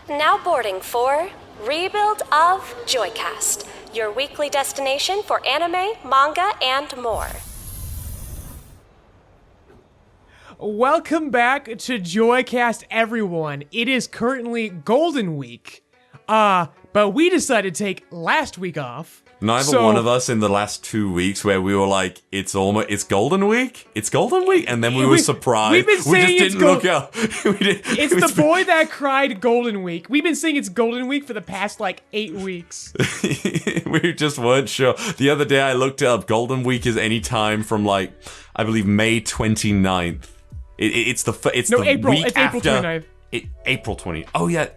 Now boarding for Rebuild of Joycast, your weekly destination for anime, manga, and more. Welcome back to Joycast, everyone. It is currently Golden Week, but we decided to take last week off. Neither one of us in the last 2 weeks where we were like, it's Golden Week? It's Golden Week? And then we were surprised. We've been saying we just didn't look up. It's the boy that cried Golden Week. We've been saying it's Golden Week for the past, 8 weeks. We just weren't sure. The other day I looked it up. Golden Week is any time from, I believe, May 29th. It's the April. week It's after. April 29th. April 20th. Oh, yeah.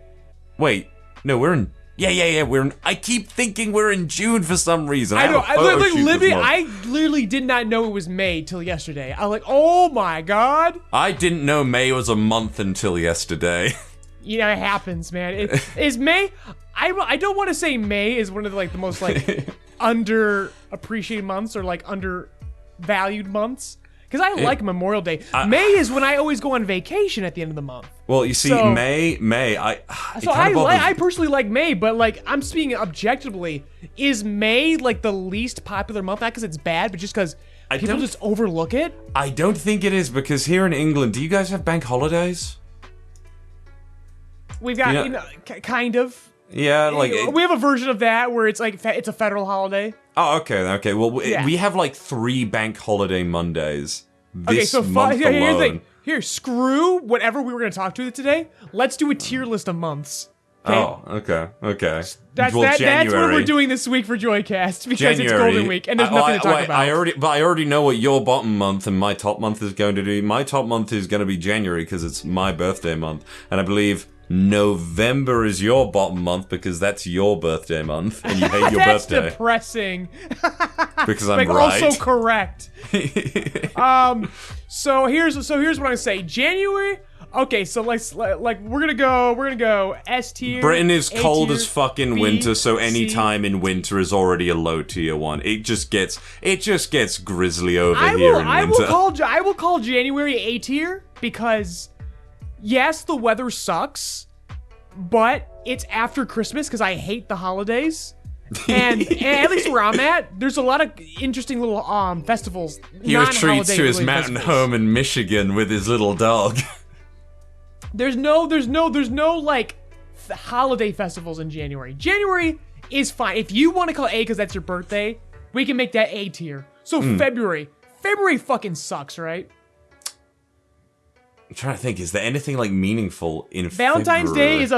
Wait. No, we're in... Yeah, we're in... I keep thinking we're in June for some reason. I literally did not know it was May till yesterday. I was like, oh my god. I didn't know May was a month until yesterday. Yeah, it happens, man. Is May... I don't want to say May is one of the most, underappreciated months or, undervalued months. Because I like Memorial Day. May is when I always go on vacation at the end of the month. Well, you see, May, I personally like May, but I'm speaking objectively. Is May the least popular month? Not because it's bad, but just because people just overlook it? I don't think it is, because here in England, do you guys have bank holidays? We've got, kind of. Yeah, we have a version of that where it's it's a federal holiday. Oh, okay. Well, we have 3 bank holiday Mondays this month alone. Here's the thing. Here, screw whatever we were going to talk to today. Let's do a tier list of months. Okay? Oh, okay. That's what we're doing this week for Joycast because it's Golden Week and there's nothing to talk about. I already know what your bottom month and my top month is going to do. My top month is going to be January because it's my birthday month, and I believe November is your bottom month because that's your birthday month and you hate your birthday. That's depressing. Because I'm right. Also correct. So here's what I say. January. Okay, so we're gonna go S tier. Britain is cold tier, as fuck in B, winter, so any C. time in winter is already a low tier one. It just gets grizzly over here in winter. I will call January A tier because yes, the weather sucks, but it's after Christmas because I hate the holidays. And at least where I'm at, there's a lot of interesting little festivals. He retreats to his mountain home in Michigan with his little dog. There's no holiday festivals in January. January is fine. If you want to call A because that's your birthday, we can make that A tier. So February fucking sucks, right? I'm trying to think, is there anything meaningful in Valentine's February? Day is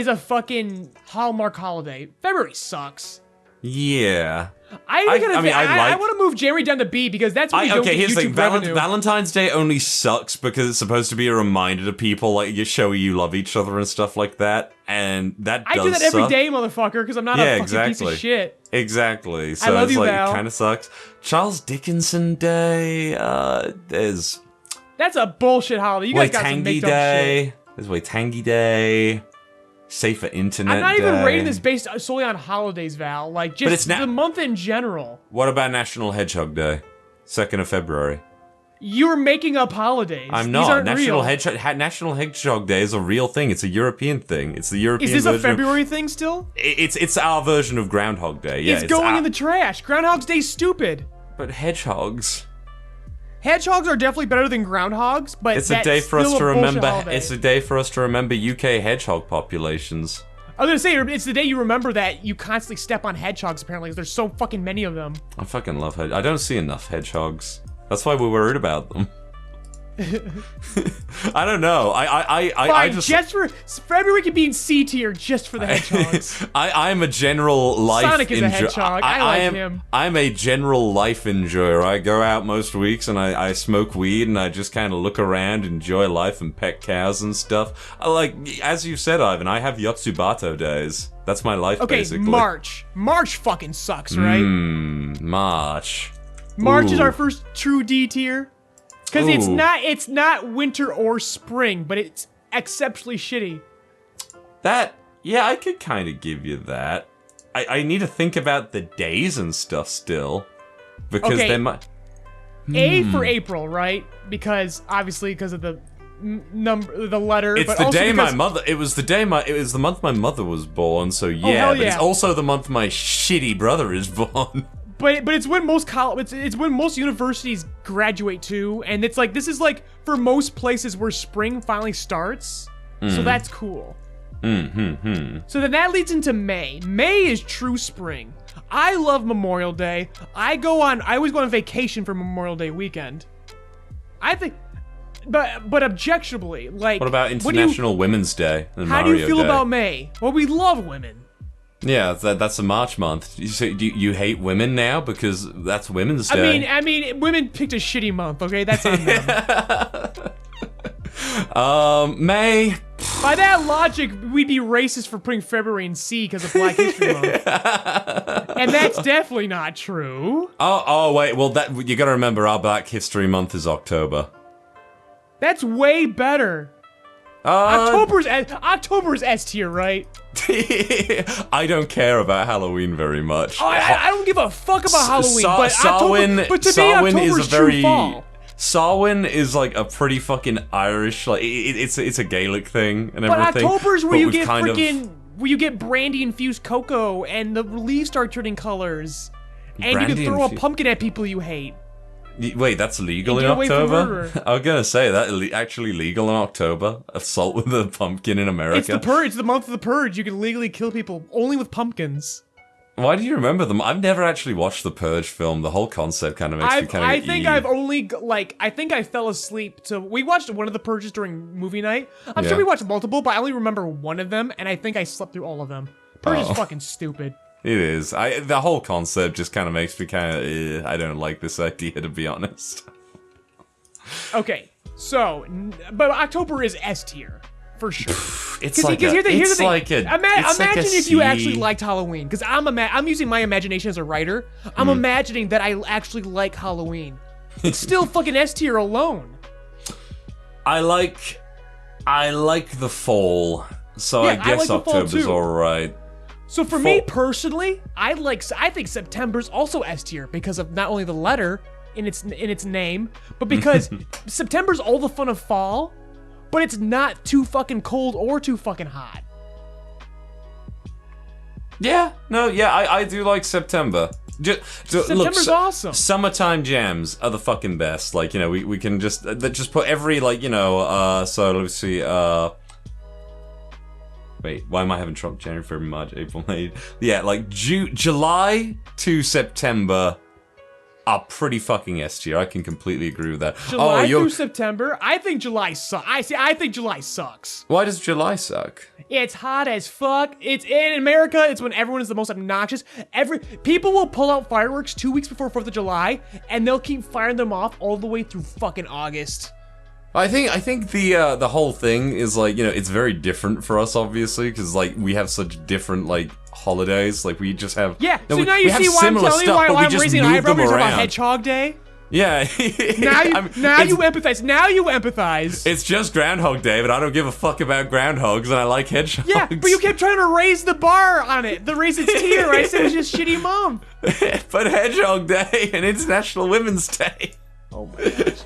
a fucking Hallmark holiday. February sucks. Yeah. I want to move January down to B because that's when you don't get here's the YouTube thing. revenue. Valentine's Day only sucks because it's supposed to be a reminder to people you show you love each other and stuff like that, and that does I do that every day, motherfucker, because I'm not a fucking piece of shit. Exactly. So I love it's you, Val. Kind of sucks. Charles Dickinson Day. There's. That's a bullshit holiday. You guys got some make-up shit. There's Waitangi Day. Safer Internet I'm not Day. even rating this based solely on holidays, Val. Just the month in general. What about National Hedgehog Day? 2nd of February. You're making up holidays. I'm These not. aren't National real. National Hedgehog Day is a real thing. It's a European thing. It's the European version. Is this version a February thing still? It's our version of Groundhog Day. Yeah, it's going in the trash. Groundhog's Day's stupid. But hedgehogs. Hedgehogs are definitely better than groundhogs, but it's a day for us to remember. Holiday. It's a day for us to remember UK hedgehog populations. I was gonna say it's the day you remember that you constantly step on hedgehogs. Apparently, because there's so fucking many of them. I fucking love hedgehogs. I don't see enough hedgehogs. That's why we're worried about them. I don't know. I just for February could be in C tier just for the hedgehogs. I'm a general life. Sonic is a hedgehog. I like him. I'm a general life enjoyer. I go out most weeks and I smoke weed and I just kind of look around, enjoy life, and pet cows and stuff. As you said, Ivan, I have Yotsubato days. That's my life, basically. March fucking sucks, right? March. March is our first true D tier. Because it's not winter or spring, but it's exceptionally shitty. I could kind of give you that. I need to think about the days and stuff still. Because they might... A for April, right? Because, obviously, because of the the letter. It's but the also day because, my mother. It was the month my mother was born. So yeah, hell but it's yeah. also the month my shitty brother is born. But it's when most it's when most universities graduate too, and it's like this is like for most places where spring finally starts. So that's cool. So then that leads into May. May is true spring. I love Memorial Day. I always go on vacation for Memorial Day weekend. I think, but objectionably, like. What about International Women's Day and How Mario do you feel Day? about May? Well, we love women. Yeah, that's a March month. You hate women now because that's Women's Day. I mean, women picked a shitty month. Okay, that's on them. May. By that logic, we'd be racist for putting February in C because of Black History Month, and that's definitely not true. Oh wait. Well, you got to remember our Black History Month is October. That's way better. October's S tier, right? I don't care about Halloween very much. Oh, I don't give a fuck about Halloween, but Samhain, October, but to me, Samhain is October's a very. true fall. Samhain is like a pretty fucking Irish, like it's a Gaelic thing and But everything. October's where but you we've get kind of- where you get brandy infused cocoa and the leaves start turning colors, and you can Brandy throw a infu- pumpkin at people you hate. Wait, that's legal And in get away from October? murder. I was gonna say that actually legal in October. Assault with a pumpkin in America. It's the purge. It's the month of the purge. You can legally kill people only with pumpkins. Why do you remember them? I've never actually watched the Purge film. The whole concept kind of makes me kind of. I think I've only I think I fell asleep to. We watched one of the purges during movie night. I'm Yeah. sure we watched multiple, but I only remember one of them, and I think I slept through all of them. Purge is fucking stupid. It is. The whole concept just kind of makes me kind of. I don't like this idea, to be honest. Okay, so but October is S tier for sure. It's like a. Here's the thing. Like a. it's like Imagine a if you C. actually liked Halloween, because I'm using my imagination as a writer. I'm imagining that I actually like Halloween. It's still fucking S tier alone. I like the fall, so Yeah, I I guess like the fall October's too. alright. So for me personally, I think September's also S tier because of not only the letter in its name, but because September's all the fun of fall, but it's not too fucking cold or too fucking hot. Yeah, no, yeah, I do like September. September's awesome. Summertime jams are the fucking best. Like, you know, we can just put every, like, you know, so let's see, wait, why am I having trouble? January, February, March, April, May. Yeah, like July to September are pretty fucking S tier. I can completely agree with that. July through September, I think July sucks. I think July sucks. Why does July suck? It's hot as fuck. It's in America. It's when everyone is the most obnoxious. People will pull out fireworks 2 weeks before 4th of July, and they'll keep firing them off all the way through fucking August. I think the whole thing is, like, you know, it's very different for us, obviously, because, like, we have such different, like, holidays. Like, we just have Yeah. no, So now you we have see why I'm similar telling you stuff, why but we I'm just raising an move eyebrow them because about around. Hedgehog Day. Yeah. Now you it's, empathize. Now you empathize. It's just Groundhog Day, but I don't give a fuck about groundhogs, and I like hedgehogs. Yeah, but you kept trying to raise the bar on it. The raise its tier. I said it was just shitty month. But Hedgehog Day and International Women's Day. Oh my gosh.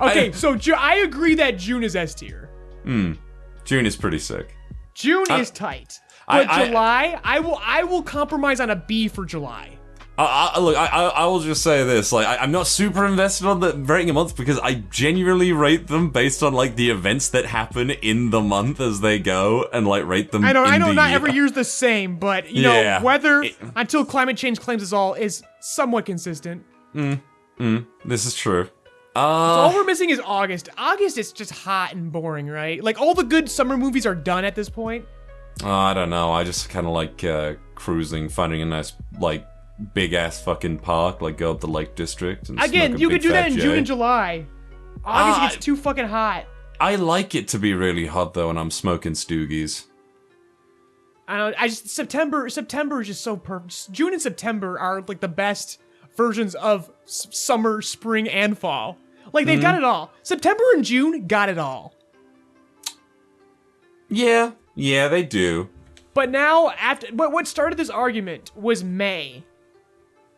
Okay, so I agree that June is S tier. June is pretty sick. June is tight. But July, I will compromise on a B for July. Look, I will just say this, like, I'm not super invested on the rating a month because I genuinely rate them based on, like, the events that happen in the month as they go, and, like, rate them I know in not the year. every year's the same, but, you Yeah. know, weather, until climate change claims us all, is somewhat consistent. This is true. So all we're missing is August. August is just hot and boring, right? Like, all the good summer movies are done at this point. I don't know, I just kind of like cruising, finding a nice, like, big-ass fucking park, like, go up the Lake District and Again, smoke a you big could do that fat in J. June and July. August gets too fucking hot. I like it to be really hot, though, when I'm smoking stoogies. I don't. September is just so perfect. June and September are like the best versions of summer, spring, and fall. Like they've got it all. September and June got it all. Yeah, they do. But now, but what started this argument was May.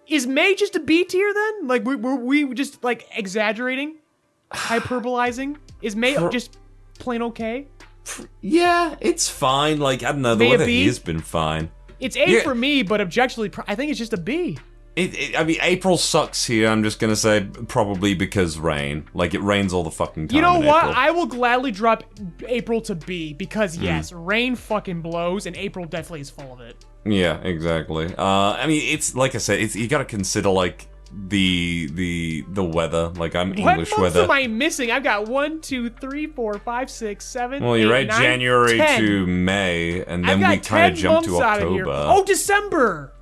Is May just a B tier then? Like were we just like exaggerating, hyperbolizing? Is May just plain okay. Yeah, it's fine. Like, I don't know, the May it weather be? here's been fine. It's A for me, but objectively, I think it's just a B. I mean, April sucks here, I'm just gonna say, probably because rain. Like, it rains all the fucking time. You know in what? April. I will gladly drop April to B, because yes, rain fucking blows, and April definitely is full of it. Yeah, exactly. I mean, it's, like I said, you gotta consider, like, the weather. Like, I'm English what months weather. am I missing? I've got 1, 2, 3, 4, 5, 6, 7, Well, you're 8, right, 9, January 10. to May, and then I've we got kind of 10 jump to months out of here. October. Oh, December!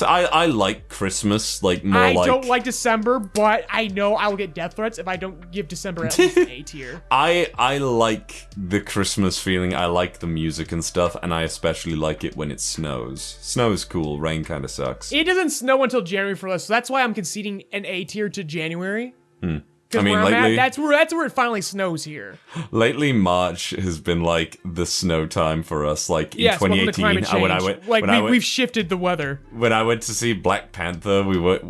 I like Christmas, like, more I like... don't like December, but I know I will get death threats if I don't give December at least an A tier. I like the Christmas feeling, I like the music and stuff, and I especially like it when it snows. Snow is cool, rain kind of sucks. It doesn't snow until January for us, so that's why I'm conceding an A tier to January. I mean, where I'm lately, at, that's where it finally snows here. lately March has been like the snow time for us. Like in Yes, welcome to 2018, climate change. We've shifted the weather. when I went to see Black Panther,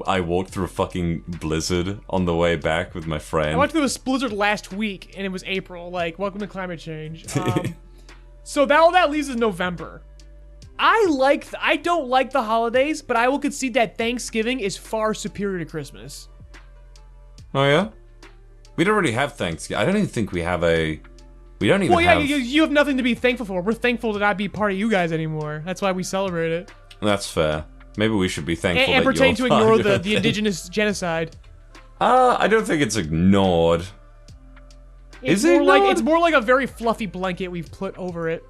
I walked through a fucking blizzard on the way back with my friend. I went through this blizzard last week, and it was April. Like, welcome to climate change. So all that leaves is November. I don't like the holidays, but I will concede that Thanksgiving is far superior to Christmas. Oh yeah? We don't really have Thanksgiving. I don't even think we have a... We don't even Well, yeah, have... you have nothing to be thankful for. We're thankful to not be part of you guys anymore. That's why we celebrate it. That's fair. Maybe we should be thankful And that pretend to you're ignore part of the it. indigenous genocide. I don't think it's ignored. Is it ignored? It's more like a very fluffy blanket we've put over it.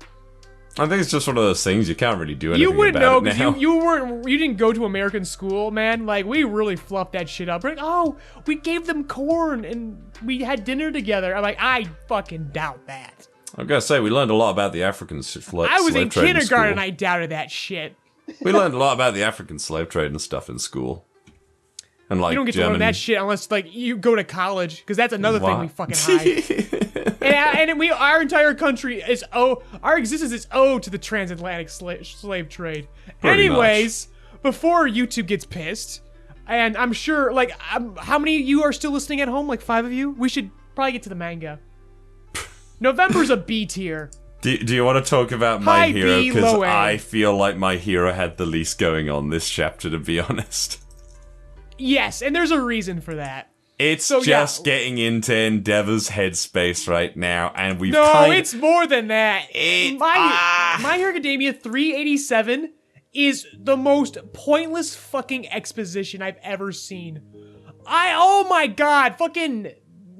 I think it's just one of those things you can't really do anything You wouldn't know about it because now. you didn't go to American school, man. Like, we really fluffed that shit up. We're like, oh, we gave them corn and we had dinner together. I'm like, I fucking doubt that. I've got to say, we learned a lot about the African slave I was in trade kindergarten and school. I doubted that shit. We learned a lot about the African slave trade and stuff in school. And like You don't get German... to learn that shit unless like you go to college, because that's another thing we fucking hide. and our entire country is our existence is owed to the transatlantic slave trade. Pretty Anyways, before YouTube gets pissed, and I'm sure like how many of you are still listening at home? Like 5 of you. We should probably get to the manga. November's a B tier. Do you want to talk about My High Hero? B, Because low A. I feel like My Hero had the least going on this chapter, to be honest. Yes, and there's a reason for that. It's So, just yeah. getting into Endeavor's headspace right now, and we've No, it's more than that. It- My Hero Academia 387 is the most pointless fucking exposition I've ever seen. Oh my god, fucking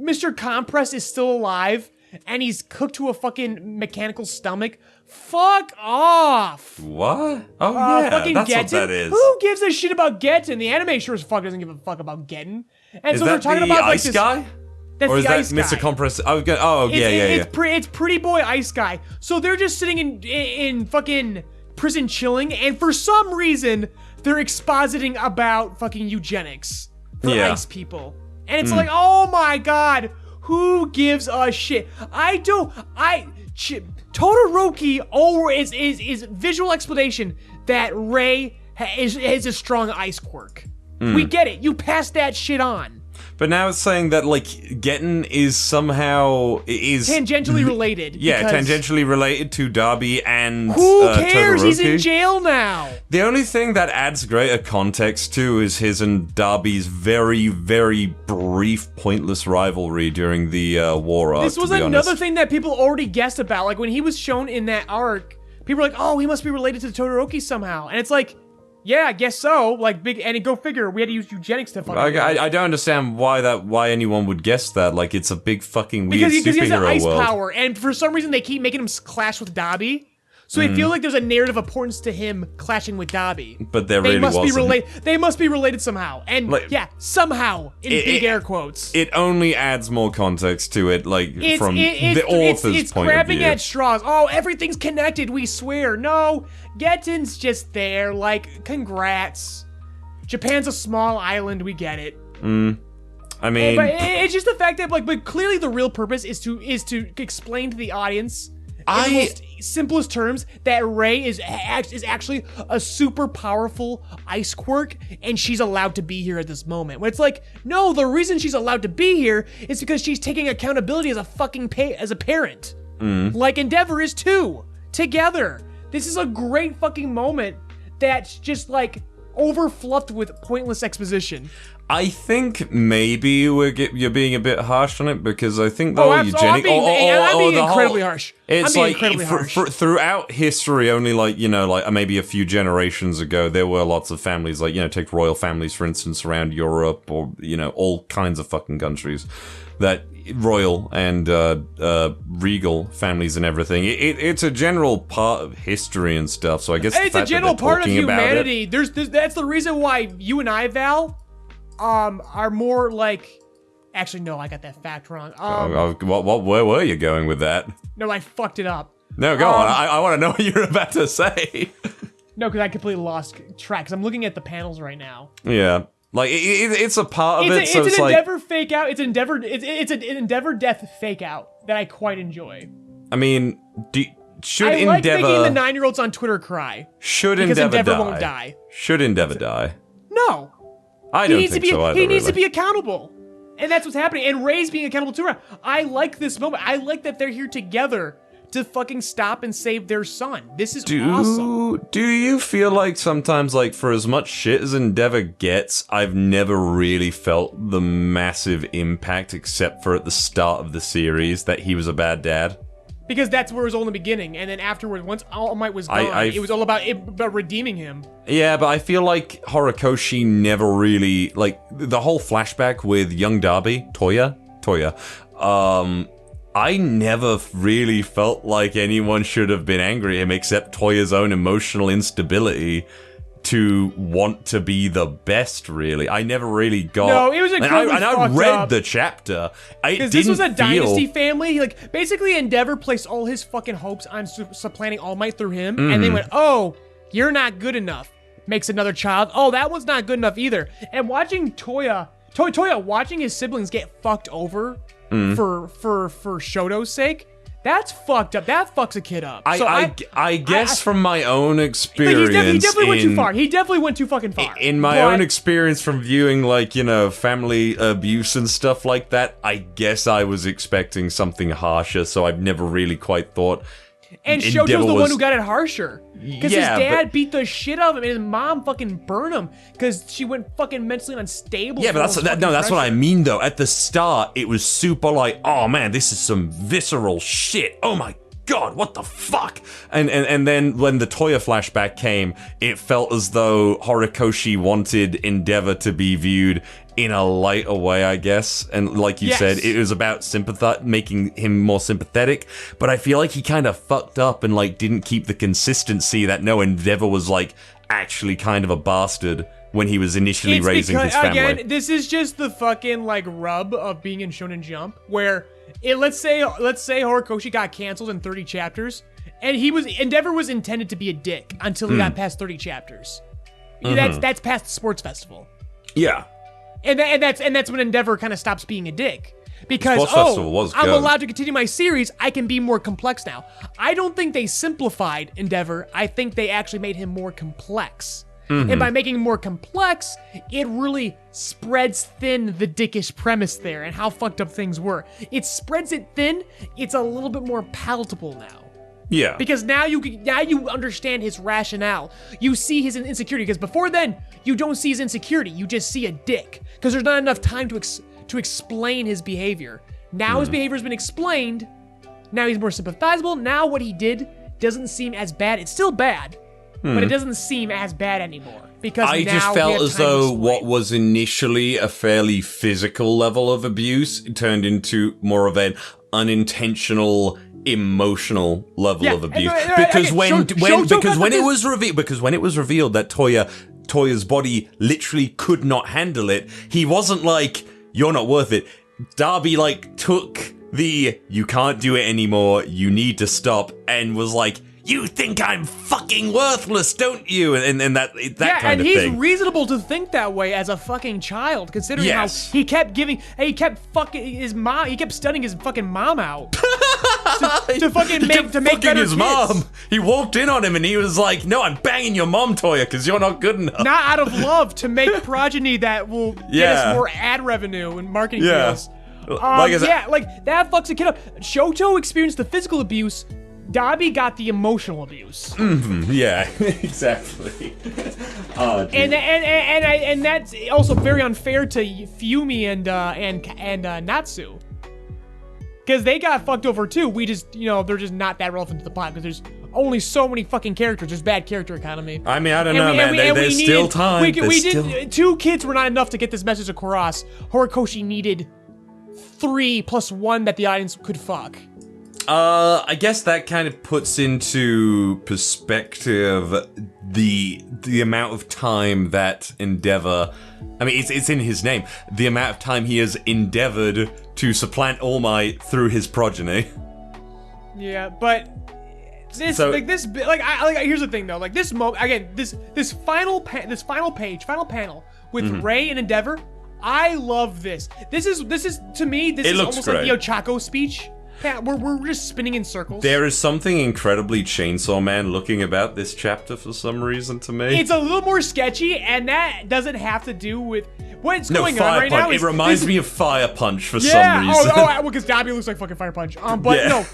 Mr. Compress is still alive, and he's cooked to a fucking mechanical stomach. Fuck off! What? Oh yeah, Fucking that's Getten? what that is. Who gives a shit about Getten? The anime sure as fuck doesn't give a fuck about Getten. And Is so they're that talking the about like ice this. guy? That's Or is the that ice Mr. guy. Compress? Oh, yeah. It's Pretty Boy Ice Guy. So they're just sitting in fucking prison chilling, and for some reason they're expositing about fucking eugenics for Yeah. ice people, and it's like, oh my god, who gives a shit? Todoroki is visual explanation that Ray is a strong ice quirk. We get it. You pass that shit on. But now it's saying that like Getten is somehow Tangentially related. yeah, because tangentially related to Darby and Who cares? He's in Todoroki. jail now. The only thing that adds greater context to is his and Darby's very, very brief, pointless rivalry during the war arc. This was to be another honest. thing that people already guessed about. Like when he was shown in that arc, people were like, "Oh, he must be related to Todoroki somehow," and it's like, yeah, I guess so. Like big, and go figure. We had to use eugenics to fucking. I don't understand why anyone would guess that. Like it's a big fucking weird because he has an superhero ice world. power, and for some reason they keep making him clash with Dabi. So I feel like there's a narrative importance to him clashing with Dabi. But there They really must wasn't. be related. They must be related somehow. And Like- yeah, somehow in big air quotes. It only adds more context to it, like It's the author's it's point of grabbing view. at straws. Oh, everything's connected, we swear. No, Getten's just there, like, congrats. Japan's a small island, we get it. I mean, But it's just the fact that, like, but clearly the real purpose is to explain to the audience the most simplest terms, that Rey is actually a super powerful ice quirk, and she's allowed to be here at this moment. When it's like, no, the reason she's allowed to be here is because she's taking accountability as a fucking as a parent. Like Endeavor is too. Together. This is a great fucking moment that's just like overfluffed with pointless exposition. I think maybe you're being a bit harsh on it, because I think the whole eugenic... I'm being incredibly harsh. It's like, throughout history, only like, maybe a few generations ago, there were lots of families, like, take royal families, for instance, around Europe, or, all kinds of fucking countries, that royal and regal families and everything. It's a general part of history and stuff, so I guess it's a general part of humanity. That's the reason why you and I, Val, are more like... Actually, no, I got that fact wrong. Where were you going with that? No, I fucked it up. No, go on. I want to know what you're about to say. No, because I completely lost track, because I'm looking at the panels right now. Yeah. Like, it's a part of it, so it's an Endeavor fake out. It's an Endeavor death fake out that I quite enjoy. I mean, should I like Endeavor... making the 9-year-olds on Twitter cry. Should because Endeavor won't die. Should Endeavor die? No. I don't think so either, He needs to be accountable. And that's what's happening. And Rey's being accountable to her. I like this moment. I like that they're here together to fucking stop and save their son. This is awesome. Do you feel like sometimes, like, for as much shit as Endeavor gets, I've never really felt the massive impact, except for at the start of the series, that he was a bad dad? Because that's where it was all in the beginning, and then afterwards, once All Might was gone, it was all about redeeming him. Yeah, but I feel like Horikoshi never really, like, the whole flashback with young Darby, Toya, I never really felt like anyone should have been angry at him except Toya's own emotional instability to want to be the best, really. I never really got... No, it was incredibly fucked up. And I read the chapter. Because this was a dynasty family. Like, basically, Endeavor placed all his fucking hopes on supplanting All Might through him, and they went, oh, you're not good enough. Makes another child. Oh, that one's not good enough either. And watching Toya watching his siblings get fucked over for Shoto's sake, that's fucked up. That fucks a kid up. I guess from my own experience, he definitely went too far. He definitely went too fucking far. In my own experience from viewing, like, family abuse and stuff like that, I guess I was expecting something harsher, so I've never really quite thought. And Shoto's the one who got it harsher. Because his dad beat the shit out of him, and his mom fucking burned him because she went fucking mentally unstable. Yeah, but that's what I mean, though. At the start, it was super like, oh man, this is some visceral shit. Oh my god, what the fuck? And then when the Toya flashback came, it felt as though Horikoshi wanted Endeavor to be viewed in a lighter way, I guess. And like you said, it was about making him more sympathetic. But I feel like he kind of fucked up and like didn't keep the consistency that Endeavor was like actually kind of a bastard when he was initially raising his family. Again, this is just the fucking like rub of being in Shonen Jump, where let's say Horikoshi got canceled in 30 chapters, and Endeavor was intended to be a dick until he got past 30 chapters. That's past the sports festival. Yeah. And that's when Endeavor kind of stops being a dick. Because, I'm allowed to continue my series, I can be more complex now. I don't think they simplified Endeavor. I think they actually made him more complex. And by making him more complex, it really spreads thin the dickish premise there and how fucked up things were. It spreads it thin, it's a little bit more palatable now. Yeah. Because now you understand his rationale. You see his insecurity, because before then, you don't see his insecurity, you just see a dick. Because there's not enough time to explain his behavior. Now his behavior's been explained, now he's more sympathizable, now what he did doesn't seem as bad. It's still bad, but it doesn't seem as bad anymore. Because I just felt as though what was initially a fairly physical level of abuse turned into more of an unintentional emotional level of abuse. Because when it was revealed that Toya's body literally could not handle it, he wasn't like, you're not worth it. Darby like took the you can't do it anymore, you need to stop, and was like, you think I'm fucking worthless, don't you? And that kind of thing. Yeah, and he's reasonable to think that way as a fucking child, considering how he kept stunning his fucking mom out. to fucking make better his kids. mom. He walked in on him and he was like, "No, I'm banging your mom, Toya, because you're not good enough." Not out of love, to make progeny that will get us more ad revenue and marketing deals. Like I said, like that fucks a kid up. Shoto experienced the physical abuse. Dabi got the emotional abuse. Yeah, exactly. Oh, and that's also very unfair to Fumi and Natsu, because they got fucked over too. We just, they're just not that relevant to the plot because there's only so many fucking characters. There's bad character economy. I mean, I don't know, man. There's still time. Two kids were not enough to get this message across. Horikoshi needed 3 + 1 that the audience could fuck. I guess that kind of puts into perspective the amount of time that Endeavor, I mean, it's in his name, the amount of time he has endeavored to supplant All Might through his progeny. Yeah, but here's the thing though, like this moment again, this final panel with Rei and Endeavor, I love this. This is to me, this is almost great. like the Ochako speech. Yeah, we're just spinning in circles. There is something incredibly Chainsaw Man looking about this chapter for some reason to me. It's a little more sketchy, and that doesn't have to do with what's going on right now. It reminds me of Fire Punch for some reason. Well, because Dabi looks like fucking Fire Punch. No,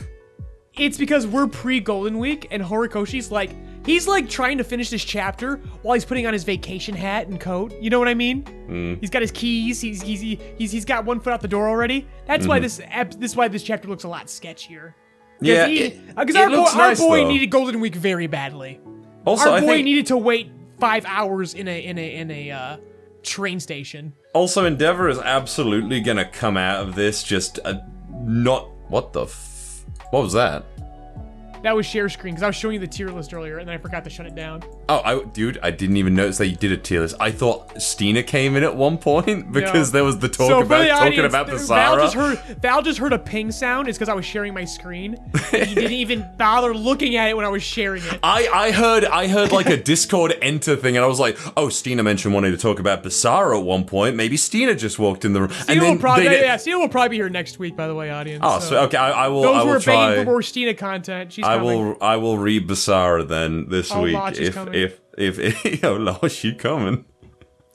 it's because we're pre-Golden Week, and Horikoshi's like, he's like trying to finish this chapter while he's putting on his vacation hat and coat. You know what I mean? He's got his keys. He's got one foot out the door already. That's why this chapter looks a lot sketchier. Yeah, because our boy needed Golden Week very badly. Also, our boy needed to wait 5 hours in a train station. Also, Endeavor is absolutely gonna come out of this just not. What what was that? That was share screen, because I was showing you the tier list earlier, and then I forgot to shut it down. Oh, dude, I didn't even notice that you did a tier list. I thought Steena came in at one point, because there was the talking about the Zara. Val just heard a ping sound. It's because I was sharing my screen. And he didn't even bother looking at it when I was sharing it. I heard like a Discord enter thing, and I was like, oh, Steena mentioned wanting to talk about Basara at one point. Maybe Steena just walked in the room. Steena will probably be here next week, by the way, audience. Oh, so okay, I will. Those I will who are try. begging for more Steena content, she's coming. I will read Basara then this week if she's coming.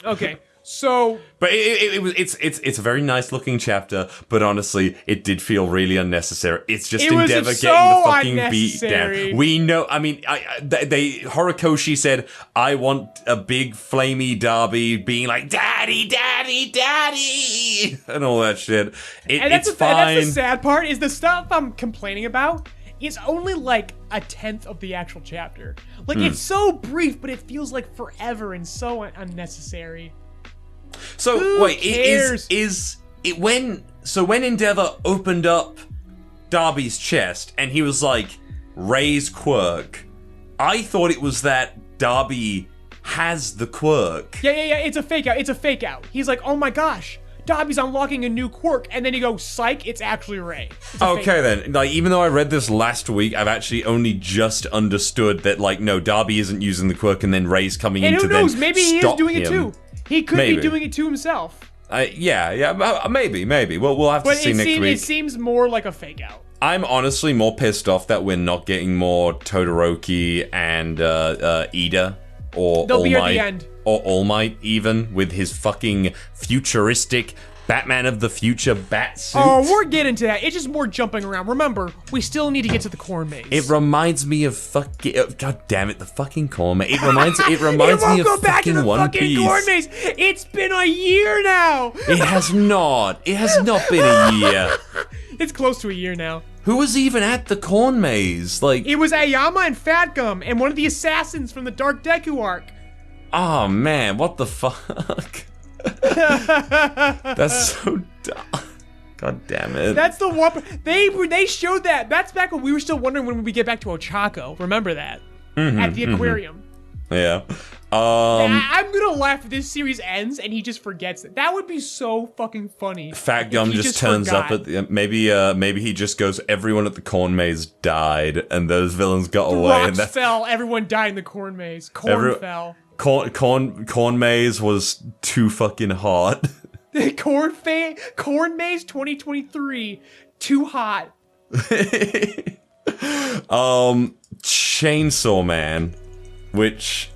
Okay, so but it's a very nice looking chapter, but honestly, it did feel really unnecessary. It's just Endeavor getting the fucking beat down. We know. I mean, Horikoshi said, "I want a big flamey Dabi being like daddy, daddy, daddy," and all that shit. It's fine. And that's the sad part is the stuff I'm complaining about. It's only like a 10th of the actual chapter. Like, it's so brief, but it feels like forever and so unnecessary. So Who cares? When Endeavor opened up Darby's chest and he was like, Ray's quirk, I thought it was that Darby has the quirk. Yeah, it's a fake out. It's a fake out. He's like, oh my gosh, Dobby's unlocking a new quirk, and then you go, psych, it's actually Ray. Okay then, like, even though I read this last week, I've actually only just understood that, like, no, Darby isn't using the quirk, and then Ray's coming in to then And who knows, maybe he is doing it too. He could be doing it to himself. Maybe. We'll have to see next week. It seems more like a fake out. I'm honestly more pissed off that we're not getting more Todoroki and Ida. Or They'll All be Might, at the end. Or All Might, even, with his fucking futuristic Batman of the Future bat suit. Oh, we're getting to that. It's just more jumping around. Remember, we still need to get to the corn maze. It reminds me of fucking... God damn it, the fucking corn maze. It reminds me of fucking One Piece. Corn maze. It's been a year now. It has not. It has not been a year. It's close to a year now. Who was even at the corn maze? Like, it was Ayama and Fat Gum and one of the assassins from the Dark Deku arc. Oh man, what the fuck? That's so dumb. God damn it. That's the one. They showed that. That's back when we were still wondering when we get back to Ochako. Remember that? At the aquarium. Yeah. I'm gonna laugh if this series ends and he just forgets it. That would be so fucking funny. Fat Gum just turns up at the maybe he just goes, everyone at the corn maze died and those villains got away. Rocks fell, everyone died in the corn maze. Fell. Corn maze was too fucking hot. Corn maze 2023, too hot. Chainsaw Man, which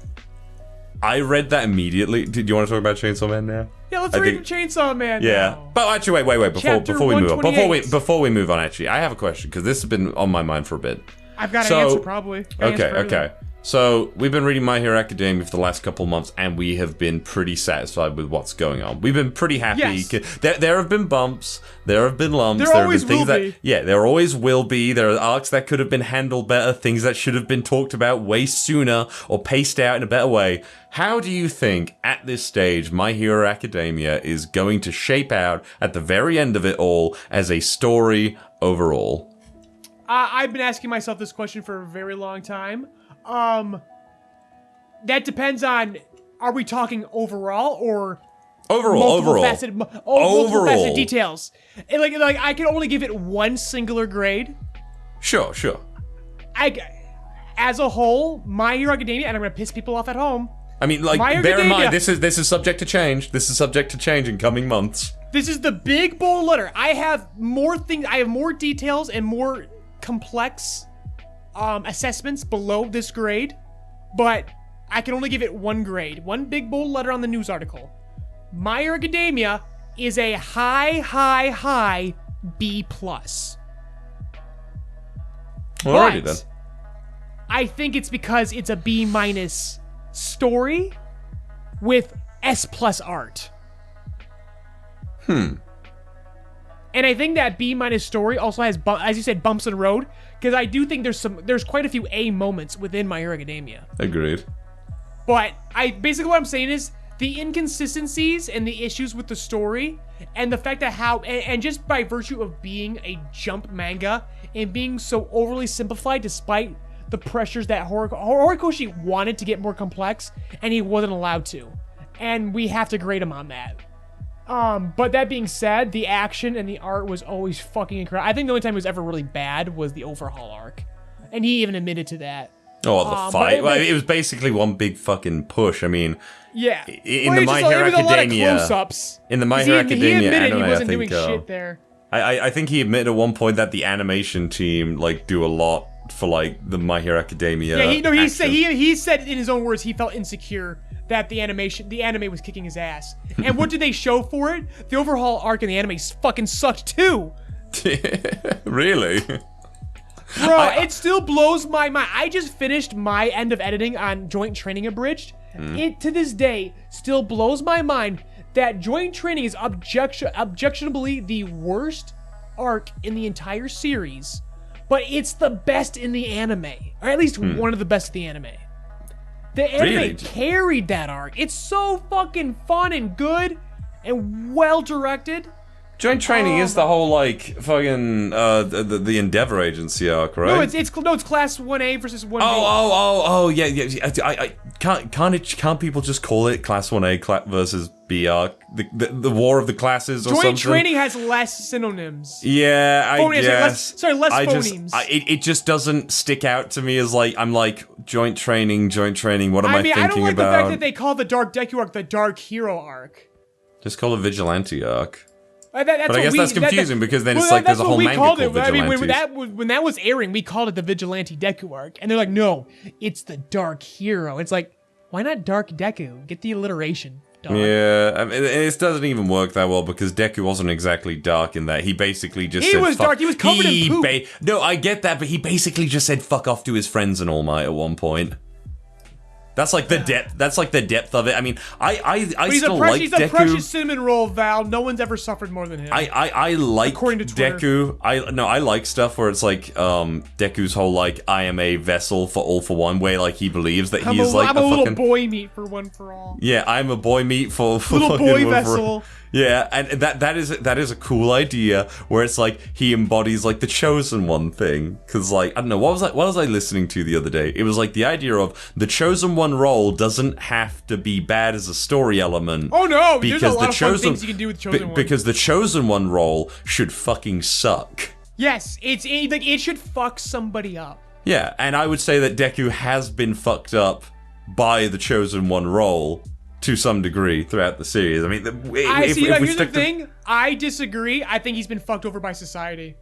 I read that immediately. Did you want to talk about Chainsaw Man now? Yeah, let's read Chainsaw Man. Yeah, now. but actually, wait. Before we move on, 128. before we move on, actually, I have a question because this has been on my mind for a bit. I've got an answer probably. Okay. So we've been reading My Hero Academia for the last couple months, and we have been pretty satisfied with what's going on. We've been pretty happy. Yes. There have been bumps, there have been lumps, There have always been things will that be. yeah, there always will be. There are arcs that could have been handled better, things that should have been talked about way sooner or paced out in a better way. How do you think at this stage My Hero Academia is going to shape out at the very end of it all as a story overall? I've been asking myself this question for a very long time. That depends on, are we talking overall or Overall. faceted details? And like I can only give it one singular grade. Sure. As a whole, My Hero Academia, and I'm gonna piss people off at home. I mean, like, My Hero bear in Academia. mind, this is subject to change. This is subject to change in coming months. This is the big bold letter. I have more things. I have more details and more complex assessments below this grade, but I can only give it one grade. One big bold letter on the news article. My Hero Academia is a high B+. Alrighty then. I think it's because it's a B- story with S+ art. And I think that B- story also has, as you said, bumps in the road, because I do think there's quite a few A moments within My Hero Academia. Agreed. But basically what I'm saying is the inconsistencies and the issues with the story and the fact that and just by virtue of being a jump manga and being so overly simplified despite the pressures that Horikoshi wanted to get more complex and he wasn't allowed to. And we have to grade him on that. But that being said, the action and the art was always fucking incredible. I think the only time it was ever really bad was the overhaul arc. And he even admitted to that. Oh, the fight. Well, it was basically one big fucking push. I mean, yeah. In the My Hero Academia, in the My Hero Academia he admitted anime, he wasn't I think, doing shit there. I think he admitted at one point that the animation team like do a lot for like the My Hero Academia. Yeah, he said in his own words he felt insecure that the anime was kicking his ass. And what did they show for it? The overhaul arc in the anime fucking sucked too. Really? Bro, it still blows my mind. I just finished my end of editing on Joint Training Abridged. It, to this day, still blows my mind that Joint Training is objectionably the worst arc in the entire series, but it's the best in the anime. Or at least one of the best in the anime. The anime Really? carried that arc. It's so fucking fun and good and well directed. Joint Training is the whole like fucking the Endeavor Agency arc, right? No, it's Class 1A versus 1B. Yeah. I can't people just call it Class 1A versus B arc, the War of the Classes or something? Joint Training has less synonyms. Yeah, I guess. Less phonemes. It just doesn't stick out to me as like I'm like Joint Training. What am I thinking about? I don't like the fact that they call the Dark Deku arc the Dark Hero arc. Just call it Vigilante arc. But I guess that's confusing because then it's like there's a whole manga called Vigilantes. I mean, when that was airing, we called it the Vigilante Deku arc, and they're like, no, it's the Dark Hero. It's like, why not Dark Deku? Get the alliteration. Dog. Yeah, I mean, it doesn't even work that well because Deku wasn't exactly dark in that. He basically just said, was dark. He was covered in poop. No, I get that, but he basically just said fuck off to his friends and All Might at one point. That's like the depth. That's like the depth of it. I mean, I still like he's Deku. a precious cinnamon roll, Val. No one's ever suffered more than him. I like According to Twitter. Deku. I like stuff where it's like Deku's whole like I am a vessel for all for one, where like he believes that he is like I'm a little fucking boy meat for one for all. Yeah, I'm a boy meat for Little fucking boy one vessel. Yeah, and that is a cool idea where it's like he embodies like the chosen one thing. Cause like I don't know, what was I listening to the other day? It was like the idea of the chosen one role doesn't have to be bad as a story element. Oh no, because there's a lot of fun things you can do with chosen one. Because the chosen one role should fucking suck. Yes, it should fuck somebody up. Yeah, and I would say that Deku has been fucked up by the chosen one role to some degree throughout the series. I mean, Here's the thing. I disagree. I think he's been fucked over by society.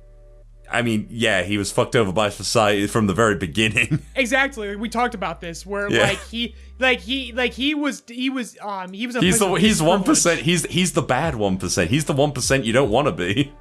I mean, yeah, he was fucked over by society from the very beginning. Exactly. We talked about this, where he was a He's place of 1%. He's the bad 1%. He's the 1% you don't want to be.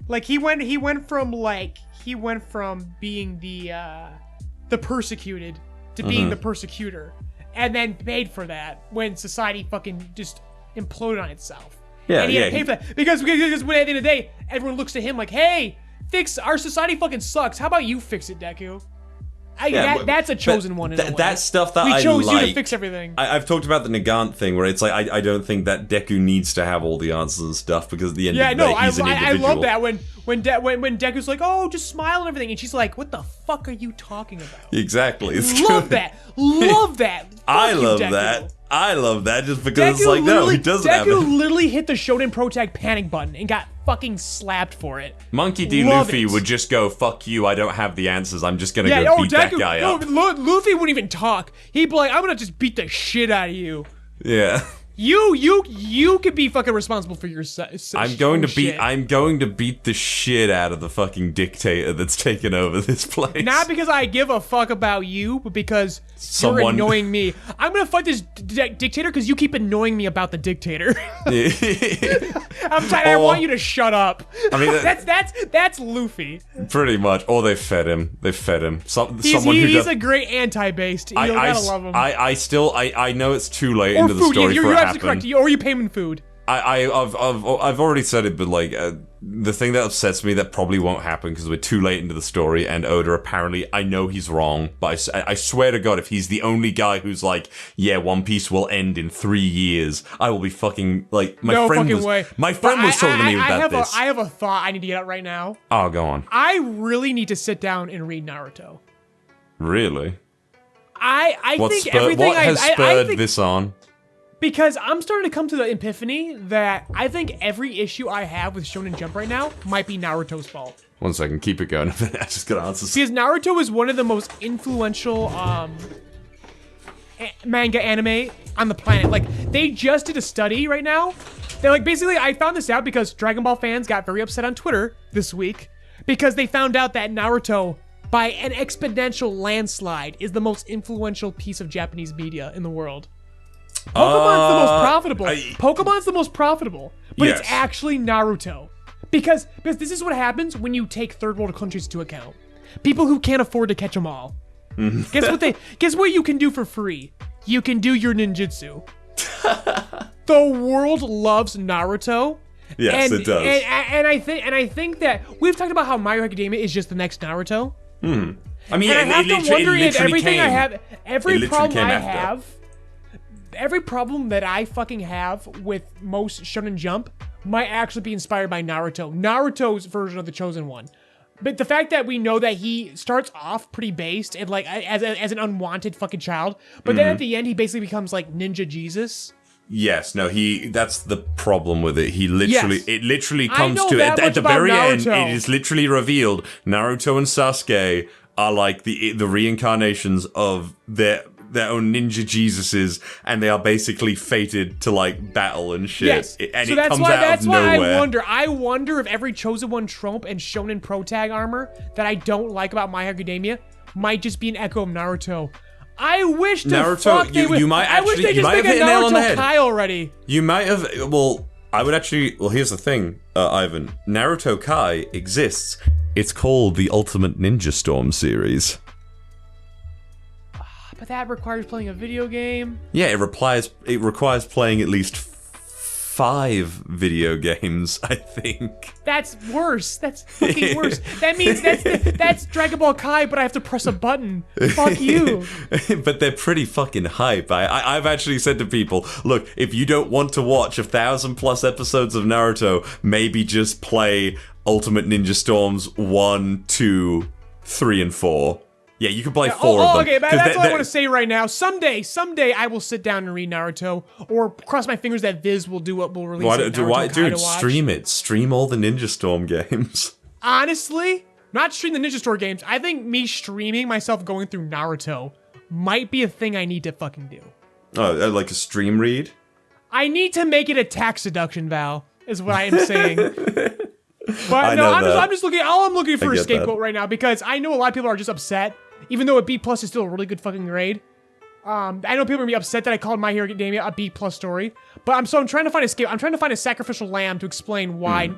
Like he went from being the persecuted to being the persecutor, and then paid for that when society fucking just imploded on itself. Yeah, and he had to pay for that because when at the end of the day, everyone looks to him like, "Hey, fix our society fucking sucks. How about you fix it, Deku?" That's a chosen one. That's stuff that we chose like. you to fix everything. I've talked about the Nagant thing, where it's like I don't think that Deku needs to have all the answers and stuff, because at the end of the day, he's an individual. I love that when Deku's like, "Oh, just smile and everything," and she's like, "What the fuck are you talking about?" Exactly. It's love good. that. Love that. I love Deku. that. I love that just because Deku it's like, no, he doesn't have it. Deku literally hit the Shonen Pro Tag panic button and got fucking slapped for it. Monkey D. Love Luffy it. would just go, "Fuck you, I don't have the answers, I'm just gonna go beat that guy up." Luffy wouldn't even talk. He'd be like, "I'm gonna just beat the shit out of you." Yeah. You could be fucking responsible for your I'm going to beat the shit out of the fucking dictator that's taken over this place. Not because I give a fuck about you, but because you're annoying me. I'm gonna fight this dictator because you keep annoying me about the dictator. I want you to shut up. I mean, that's Luffy. Pretty much. Or they fed him. He's a great anti-based. You gotta love him. I know it's too late into the story for it to happen. Correct. Or you pay him in food. I've already said it, but like the thing that upsets me that probably won't happen because we're too late into the story, and Oda apparently, I know he's wrong, but I swear to God, if he's the only guy who's like, yeah, One Piece will end in 3 years, I will be fucking like my friend was talking to me about this. I have a thought I need to get out right now. Oh, go on. I really need to sit down and read Naruto. Really? I think this on? Because I'm starting to come to the epiphany that I think every issue I have with Shonen Jump right now might be Naruto's fault. 1 second, keep it going. I just got answers. Because Naruto is one of the most influential manga anime on the planet. Like, they just did a study right now. They're like, basically, I found this out because Dragon Ball fans got very upset on Twitter this week because they found out that Naruto, by an exponential landslide, is the most influential piece of Japanese media in the world. Pokemon's the most profitable. Pokemon's the most profitable, but it's actually Naruto. Because this is what happens when you take third world countries into account. People who can't afford to catch them all. Guess what you can do for free? You can do your ninjutsu. The world loves Naruto. Yes, it does. And I think that we've talked about how My Hero Academia is just the next Naruto. I mean, and I have to wonder if everything I have, every problem that I fucking have with most Shonen Jump might actually be inspired by Naruto's version of the Chosen One. But the fact that we know that he starts off pretty based and like as an unwanted fucking child, but then at the end he basically becomes like Ninja Jesus. Yes, no, that's the problem with it. It literally comes to it at the very Naruto. end. It is literally revealed Naruto and Sasuke are like the reincarnations of their own ninja Jesuses, and they are basically fated to like battle and shit. Yes, And so it that's comes why out of nowhere. I wonder if every Chosen One trope and Shonen Pro Tag armor that I don't like about My Hero Academia might just be an echo of Naruto. I wish Naruto. You might actually. You might have hit a nail on the head. Kai already. You might have. Well, I would actually. Well, here's the thing, Ivan. Naruto Kai exists. It's called the Ultimate Ninja Storm series. But that requires playing a video game. Yeah, it requires playing at least 5 video games, I think. That's worse. That's fucking worse. That means that's Dragon Ball Kai, but I have to press a button. Fuck you. But they're pretty fucking hype. I've actually said to people, look, if you don't want to watch 1,000+ episodes of Naruto, maybe just play Ultimate Ninja Storms 1, 2, 3, and 4. Yeah, you can play 4 of them. Okay, but that's what I want to say right now. Someday I will sit down and read Naruto, or cross my fingers that Viz will do what will release. Dude, stream it. Stream all the Ninja Storm games. Honestly, not stream the Ninja Storm games. I think me streaming myself going through Naruto might be a thing I need to fucking do. Oh, like a stream read? I need to make it a tax deduction, Val, is what I am saying. But I no, know I'm that. just looking. All I'm looking for I is get that. scapegoat right now because I know a lot of people are just upset, even though a B+ is still a really good fucking grade. I know people are gonna be upset that I called My Hero Academia a B+ story, but I'm trying to find a scapegoat. I'm trying to find a sacrificial lamb to explain why.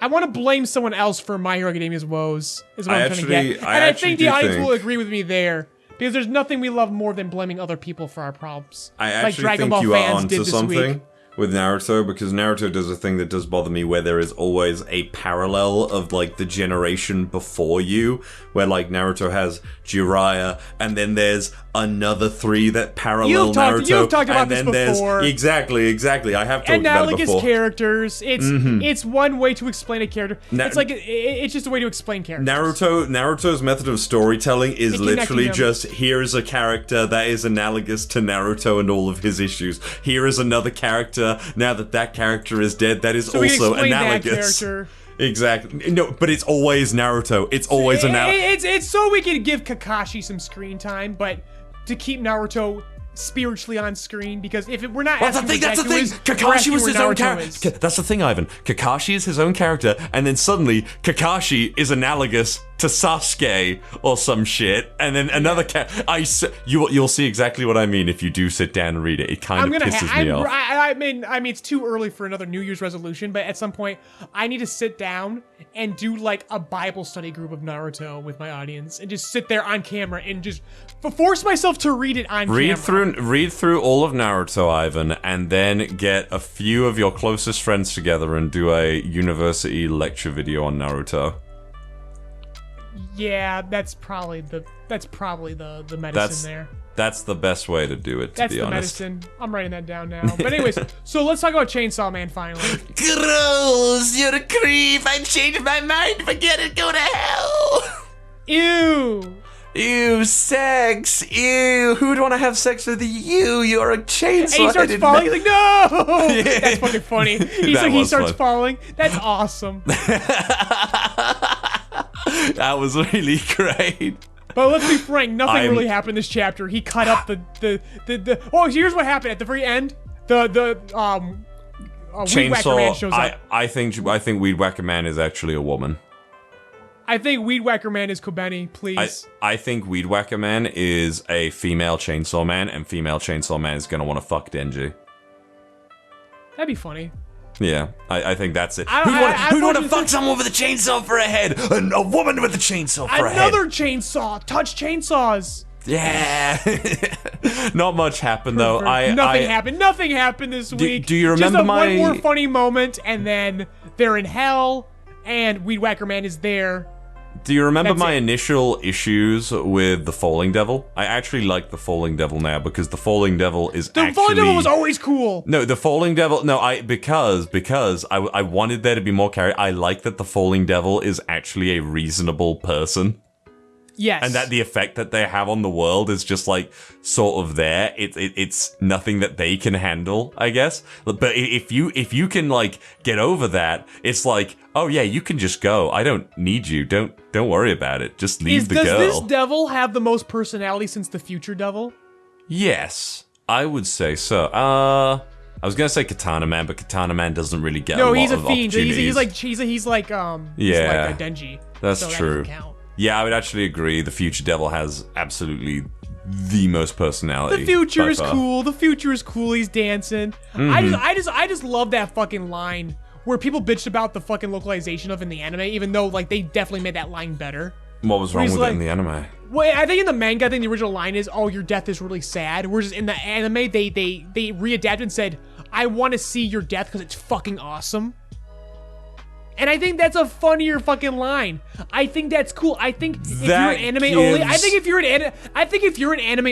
I want to blame someone else for My Hero Academia's woes. Is what I'm trying to get, and I think the audience will agree with me there. Because there's nothing we love more than blaming other people for our problems. I like actually Dragon think Ball you are fans onto did this something week. with Naruto, because Naruto does a thing that does bother me where there is always a parallel of like the generation before you, where like Naruto has Jiraiya, and then there's another 3 that parallel Naruto. You've talked about and this then before. Exactly. I have talked about it before. Analogous characters. It's one way to explain a character. It's like it's just a way to explain characters. Naruto's method of storytelling is Connecting literally them. just, here is a character that is analogous to Naruto and all of his issues. Here is another character, now that character is dead, that is so we can also explain analogous. That character. Exactly. No, but it's always Naruto. It's always analogous. It's so we can give Kakashi some screen time, but to keep Naruto spiritually on screen, because if we're not That's the asking thing, that's the where thing! Deku is, we're Kakashi asking was where his own Naruto character. is. That's the thing, Ivan. Kakashi is his own character, and then suddenly, Kakashi is analogous to Sasuke or some shit, and then another you'll see exactly what I mean if you do sit down and read it. It kind of pisses me off. I mean, it's too early for another New Year's resolution, but at some point, I need to sit down and do like a Bible study group of Naruto with my audience, and just sit there on camera and just force myself to read it on camera. Read through all of Naruto, Ivan, and then get a few of your closest friends together and do a university lecture video on Naruto. Yeah, that's probably the medicine there. That's the best way to do it, to That's be the honest. medicine. I'm writing that down now. But anyways, so let's talk about Chainsaw Man finally. Gross, you're a creep. I changed my mind. Forget it. Go to hell. Ew. Ew, sex. Ew, who would want to have sex with you? You're a chainsaw. And he starts falling. He's like, no! That's fucking funny. He starts falling. That's awesome. That was really great. But let's be frank, nothing really happened this chapter. He cut up the oh, here's what happened at the very end. The Weed Whacker Man shows up. I think Weed Whacker Man is actually a woman. I think Weed Whacker Man is Kobeni, please. I think Weed Whacker Man is a female Chainsaw Man, and female Chainsaw Man is gonna want to fuck Denji. That'd be funny. Yeah, I think that's it. Who'd want to fuck someone with a chainsaw for a head? A woman with a chainsaw for a head. Another chainsaw. Touch chainsaws. Yeah. Not much happened though. Nothing happened this week. Do you remember Just one more funny moment, and then they're in hell, and Weed Whacker Man is there. Do you remember my initial issues with the Falling Devil? I actually like the Falling Devil now because the Falling Devil is The Falling Devil was always cool. No, the Falling Devil. No, because I wanted there to be more Carey. I like that the Falling Devil is actually a reasonable person. Yes. And that the effect that they have on the world is just like sort of there. It's nothing that they can handle, I guess. But if you can like get over that, it's like, oh yeah, you can just go. I don't need you. Don't worry about it. Just leave the girl. Does this devil have the most personality since the Future Devil? Yes, I would say so. I was gonna say Katana Man, but Katana Man doesn't really get a lot of he's a fiend. opportunities. He's like a Denji. That's so true. That doesn't count. Yeah, I would actually agree. The Future Devil has absolutely the most personality. The future by is far. cool. The future is cool. He's dancing. I just love that fucking line where people bitched about the fucking localization of in the anime, even though like they definitely made that line better. What was wrong He's with it like- in the anime? Well, I think in the manga, I think the original line is, "Oh, your death is really sad." Whereas in the anime, they readapted and said, "I want to see your death because it's fucking awesome." And I think that's a funnier fucking line. I think that's cool. I think if you're an anime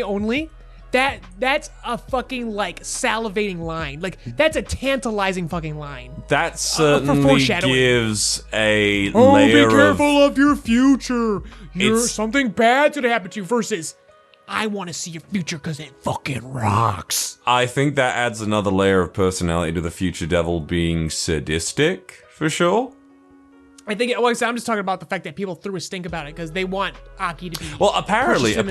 only, that's a fucking like salivating line. Like that's a tantalizing fucking line. That certainly foreshadowing. gives a Oh, layer be careful of... of your future. It's- Something bad's gonna happen to you. Versus, I want to see your future because it fucking rocks. I think that adds another layer of personality to the Future Devil being sadistic, for sure. I think, well, I'm just talking about the fact that people threw a stink about it because they want Aki to be Well, apparently, and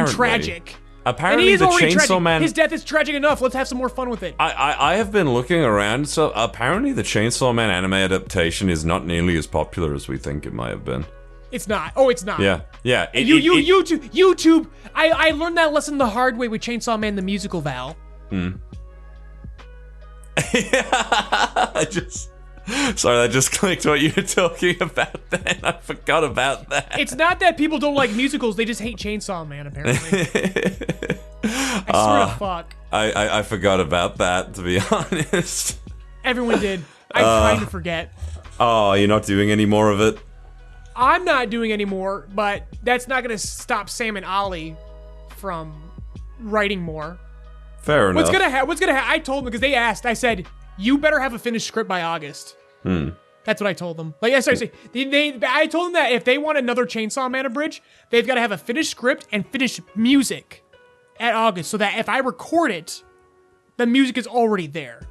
tragic. Apparently, and he is the already Chainsaw tragic. Man. His death is tragic enough. Let's have some more fun with it. I have been looking around, so apparently the Chainsaw Man anime adaptation is not nearly as popular as we think it might have been. It's not. Oh, it's not. Yeah. YouTube. I learned that lesson the hard way with Chainsaw Man the musical, Val. Sorry, that just clicked what you were talking about then. I forgot about that. It's not that people don't like musicals, they just hate Chainsaw Man, apparently. I swear to fuck. I forgot about that, to be honest. Everyone did. I'm trying to forget. Oh, you're not doing any more of it? I'm not doing any more, but that's not gonna stop Sam and Ollie from writing more. Fair enough. What's gonna happen? I told them because they asked. I said, "You better have a finished script by August." That's what I told them. Like, sorry, I told them that if they want another Chainsaw Man abridge, they've got to have a finished script and finished music at August, so that if I record it, the music is already there.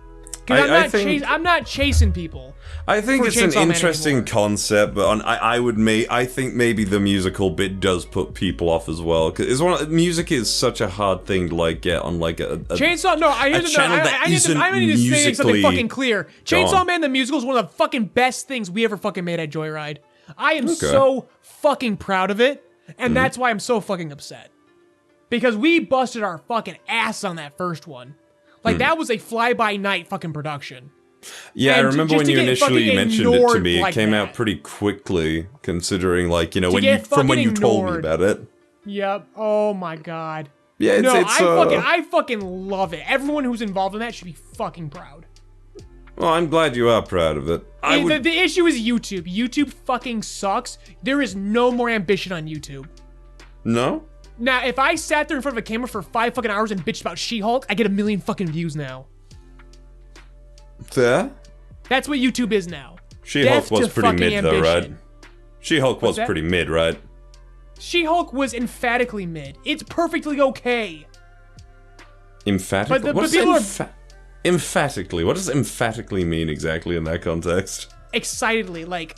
Because I'm not chasing people. I think it's Chainsaw an Man interesting anymore. concept, but I think maybe the musical bit does put people off as well. Because music is such a hard thing to like get on like a Chainsaw. No, I need to say something fucking clear. Chainsaw Man the musical is one of the fucking best things we ever fucking made at JoyRide. I am so fucking proud of it, and that's why I'm so fucking upset. Because we busted our fucking ass on that first one. Like, that was a fly-by-night fucking production. Yeah, And I remember when you initially mentioned it to me, it came out that. pretty quickly, considering, like, when fucking you told me ignored. about it. Yep. Oh my god. Yeah, I fucking love it. Everyone who's involved in that should be fucking proud. Well, I'm glad you are proud of it. The issue is YouTube. YouTube fucking sucks. There is no more ambition on YouTube. No? Now, if I sat there in front of a camera for 5 fucking hours and bitched about She-Hulk, I get 1 million fucking views now. Fair? That's what YouTube is now. She-Hulk was pretty mid, though, right? She-Hulk was that? pretty mid, right? She-Hulk was emphatically mid. It's perfectly okay. Emphatically? Emphatically? What does emphatically mean exactly in that context? Excitedly, like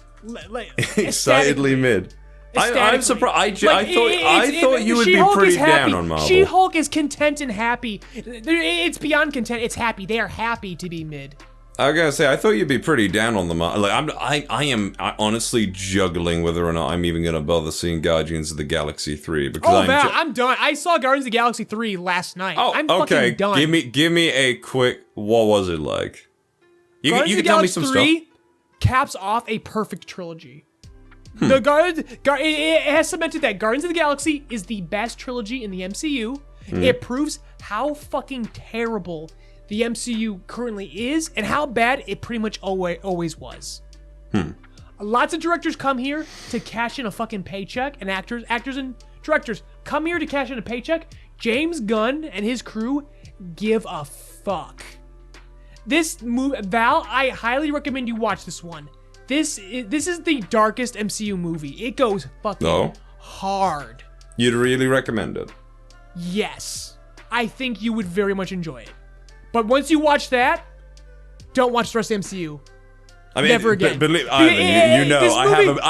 Excitedly mid. I'm surprised. I thought you would be pretty down on Marvel. She-Hulk is content and happy. It's beyond content. It's happy. They are happy to be mid. I was gonna say, I thought you'd be pretty down on the Marvel. Like, I am honestly juggling whether or not I'm even gonna bother seeing Guardians of the Galaxy 3 because I'm done. I saw Guardians of the Galaxy 3 last night. I'm okay. fucking done. Give me a quick. What was it like? You can tell me some stuff. 3 caps off a perfect trilogy. It has cemented that Guardians of the Galaxy is the best trilogy in the MCU. It proves how fucking terrible the MCU currently is and how bad it pretty much always was. Lots of directors come here to cash in a fucking paycheck, and actors and directors come here to cash in a paycheck. James Gunn and his crew give a fuck. This movie, Val, I highly recommend you watch this one. This is the darkest MCU movie. It goes fucking hard. You'd really recommend it? Yes. I think you would very much enjoy it. But once you watch that, don't watch the rest of the MCU. I mean, never again. I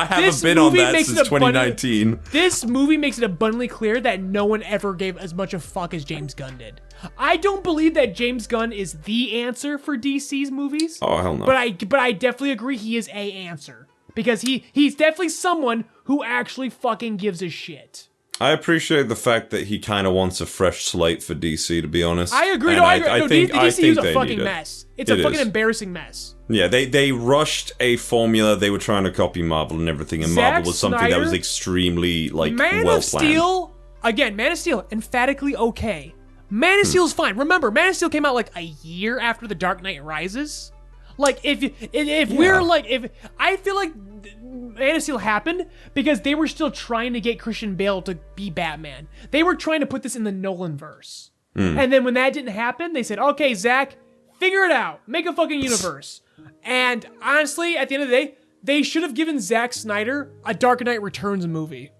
have a bit on that since 2019. This movie makes it abundantly clear that no one ever gave as much a fuck as James Gunn did. I don't believe that James Gunn is the answer for DC's movies. Oh, hell no. But I definitely agree he is a answer. Because he's definitely someone who actually fucking gives a shit. I appreciate the fact that he kind of wants a fresh slate for DC, to be honest. I agree. I agree. DC is a fucking mess. It's a fucking embarrassing mess. Yeah, they rushed a formula. They were trying to copy Marvel and everything, and Marvel was something that was extremely, like, Man of Steel, emphatically okay. Man of Steel's fine. Remember, Man of Steel came out like a year after The Dark Knight Rises. Like, I feel like Man of Steel happened because they were still trying to get Christian Bale to be Batman. They were trying to put this in the Nolan-verse. And then when that didn't happen, they said, okay, Zack, figure it out. Make a fucking universe. And honestly, at the end of the day, they should have given Zack Snyder a Dark Knight Returns movie.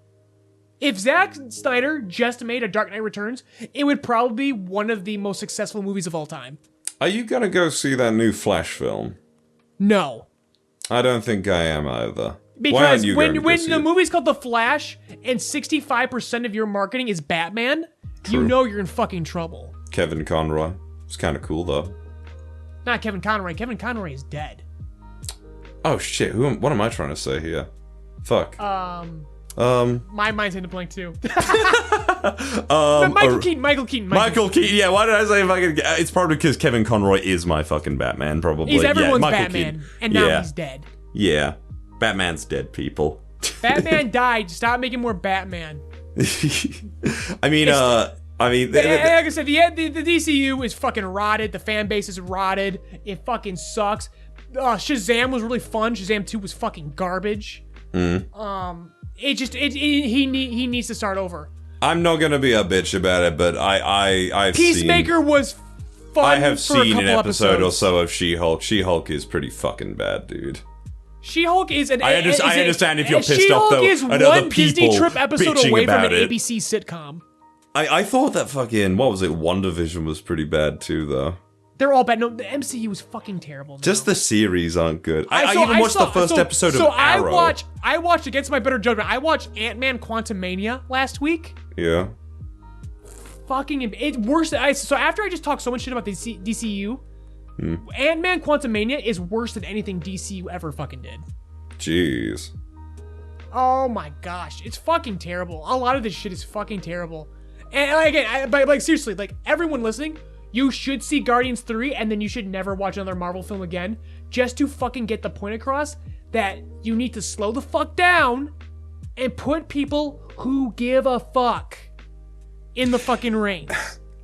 If Zack Snyder just made a Dark Knight Returns, it would probably be one of the most successful movies of all time. Are you gonna go see that new Flash film? No. I don't think I am either. Because when the movie's called The Flash and 65% of your marketing is Batman, you know you're in fucking trouble. Kevin Conroy. It's kind of cool, though. Not Kevin Conroy. Kevin Conroy is dead. Oh, shit. What am I trying to say here? Fuck. My mind's in a blank, too. Michael Keaton. Yeah, why did I say fucking... It's probably because Kevin Conroy is my fucking Batman, probably. He's everyone's Michael Batman, Keaton. and now he's dead. Yeah. Batman's dead, people. Batman died. Stop making more Batman. I mean, like I said, the DCU is fucking rotted. The fan base is rotted. It fucking sucks. Shazam was really fun. Shazam 2 was fucking garbage. He needs to start over. I'm not gonna be a bitch about it, but I've Peacemaker was fun. I have for seen a an couple episode episodes. or so of She-Hulk. She-Hulk is pretty fucking bad, dude. She-Hulk is an. I understand if you're pissed She-Hulk off though. is at other one people Disney trip episode bitching away from about an it. ABC sitcom. I thought that fucking what was it? WandaVision was pretty bad too, though. They're all bad. No, the MCU is fucking terrible now. Just the series aren't good. I even watched the first episode of Arrow. I watched against my better judgment. I watched Ant-Man Quantumania last week. Yeah. Fucking it worse. So after I just talked so much shit about the DCU, Ant-Man Quantumania is worse than anything DCU ever fucking did. Jeez. Oh my gosh, it's fucking terrible. A lot of this shit is fucking terrible. And again, but seriously, like everyone listening, you should see Guardians 3 and then you should never watch another Marvel film again, just to fucking get the point across that you need to slow the fuck down and put people who give a fuck in the fucking reins.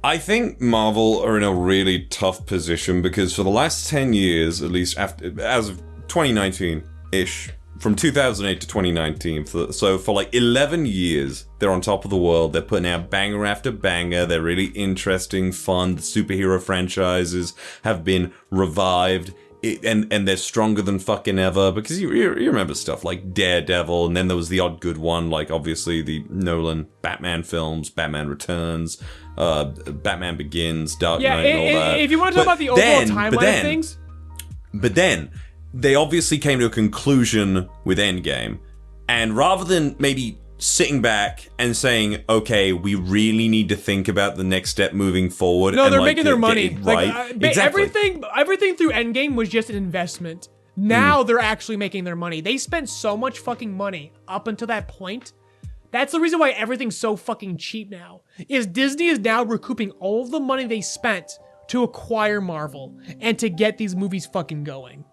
I think Marvel are in a really tough position because for the last 10 years, at least as of 2019-ish, from 2008 to 2019, so for like 11 years, they're on top of the world. They're putting out banger after banger. They're really interesting, fun. The superhero franchises have been revived, and they're stronger than fucking ever. Because you remember stuff like Daredevil, and then there was the odd good one, like obviously the Nolan Batman films, Batman Returns, Batman Begins, Dark Knight, and all that. If you want to talk about the overall timeline of things, but then they obviously came to a conclusion with Endgame, and rather than maybe sitting back and saying, okay, we really need to think about the next step moving forward. No, and they're making their money. Right? Exactly. Everything through Endgame was just an investment. Now they're actually making their money. They spent so much fucking money up until that point. That's the reason why everything's so fucking cheap now. Is Disney is now recouping all of the money they spent to acquire Marvel and to get these movies fucking going.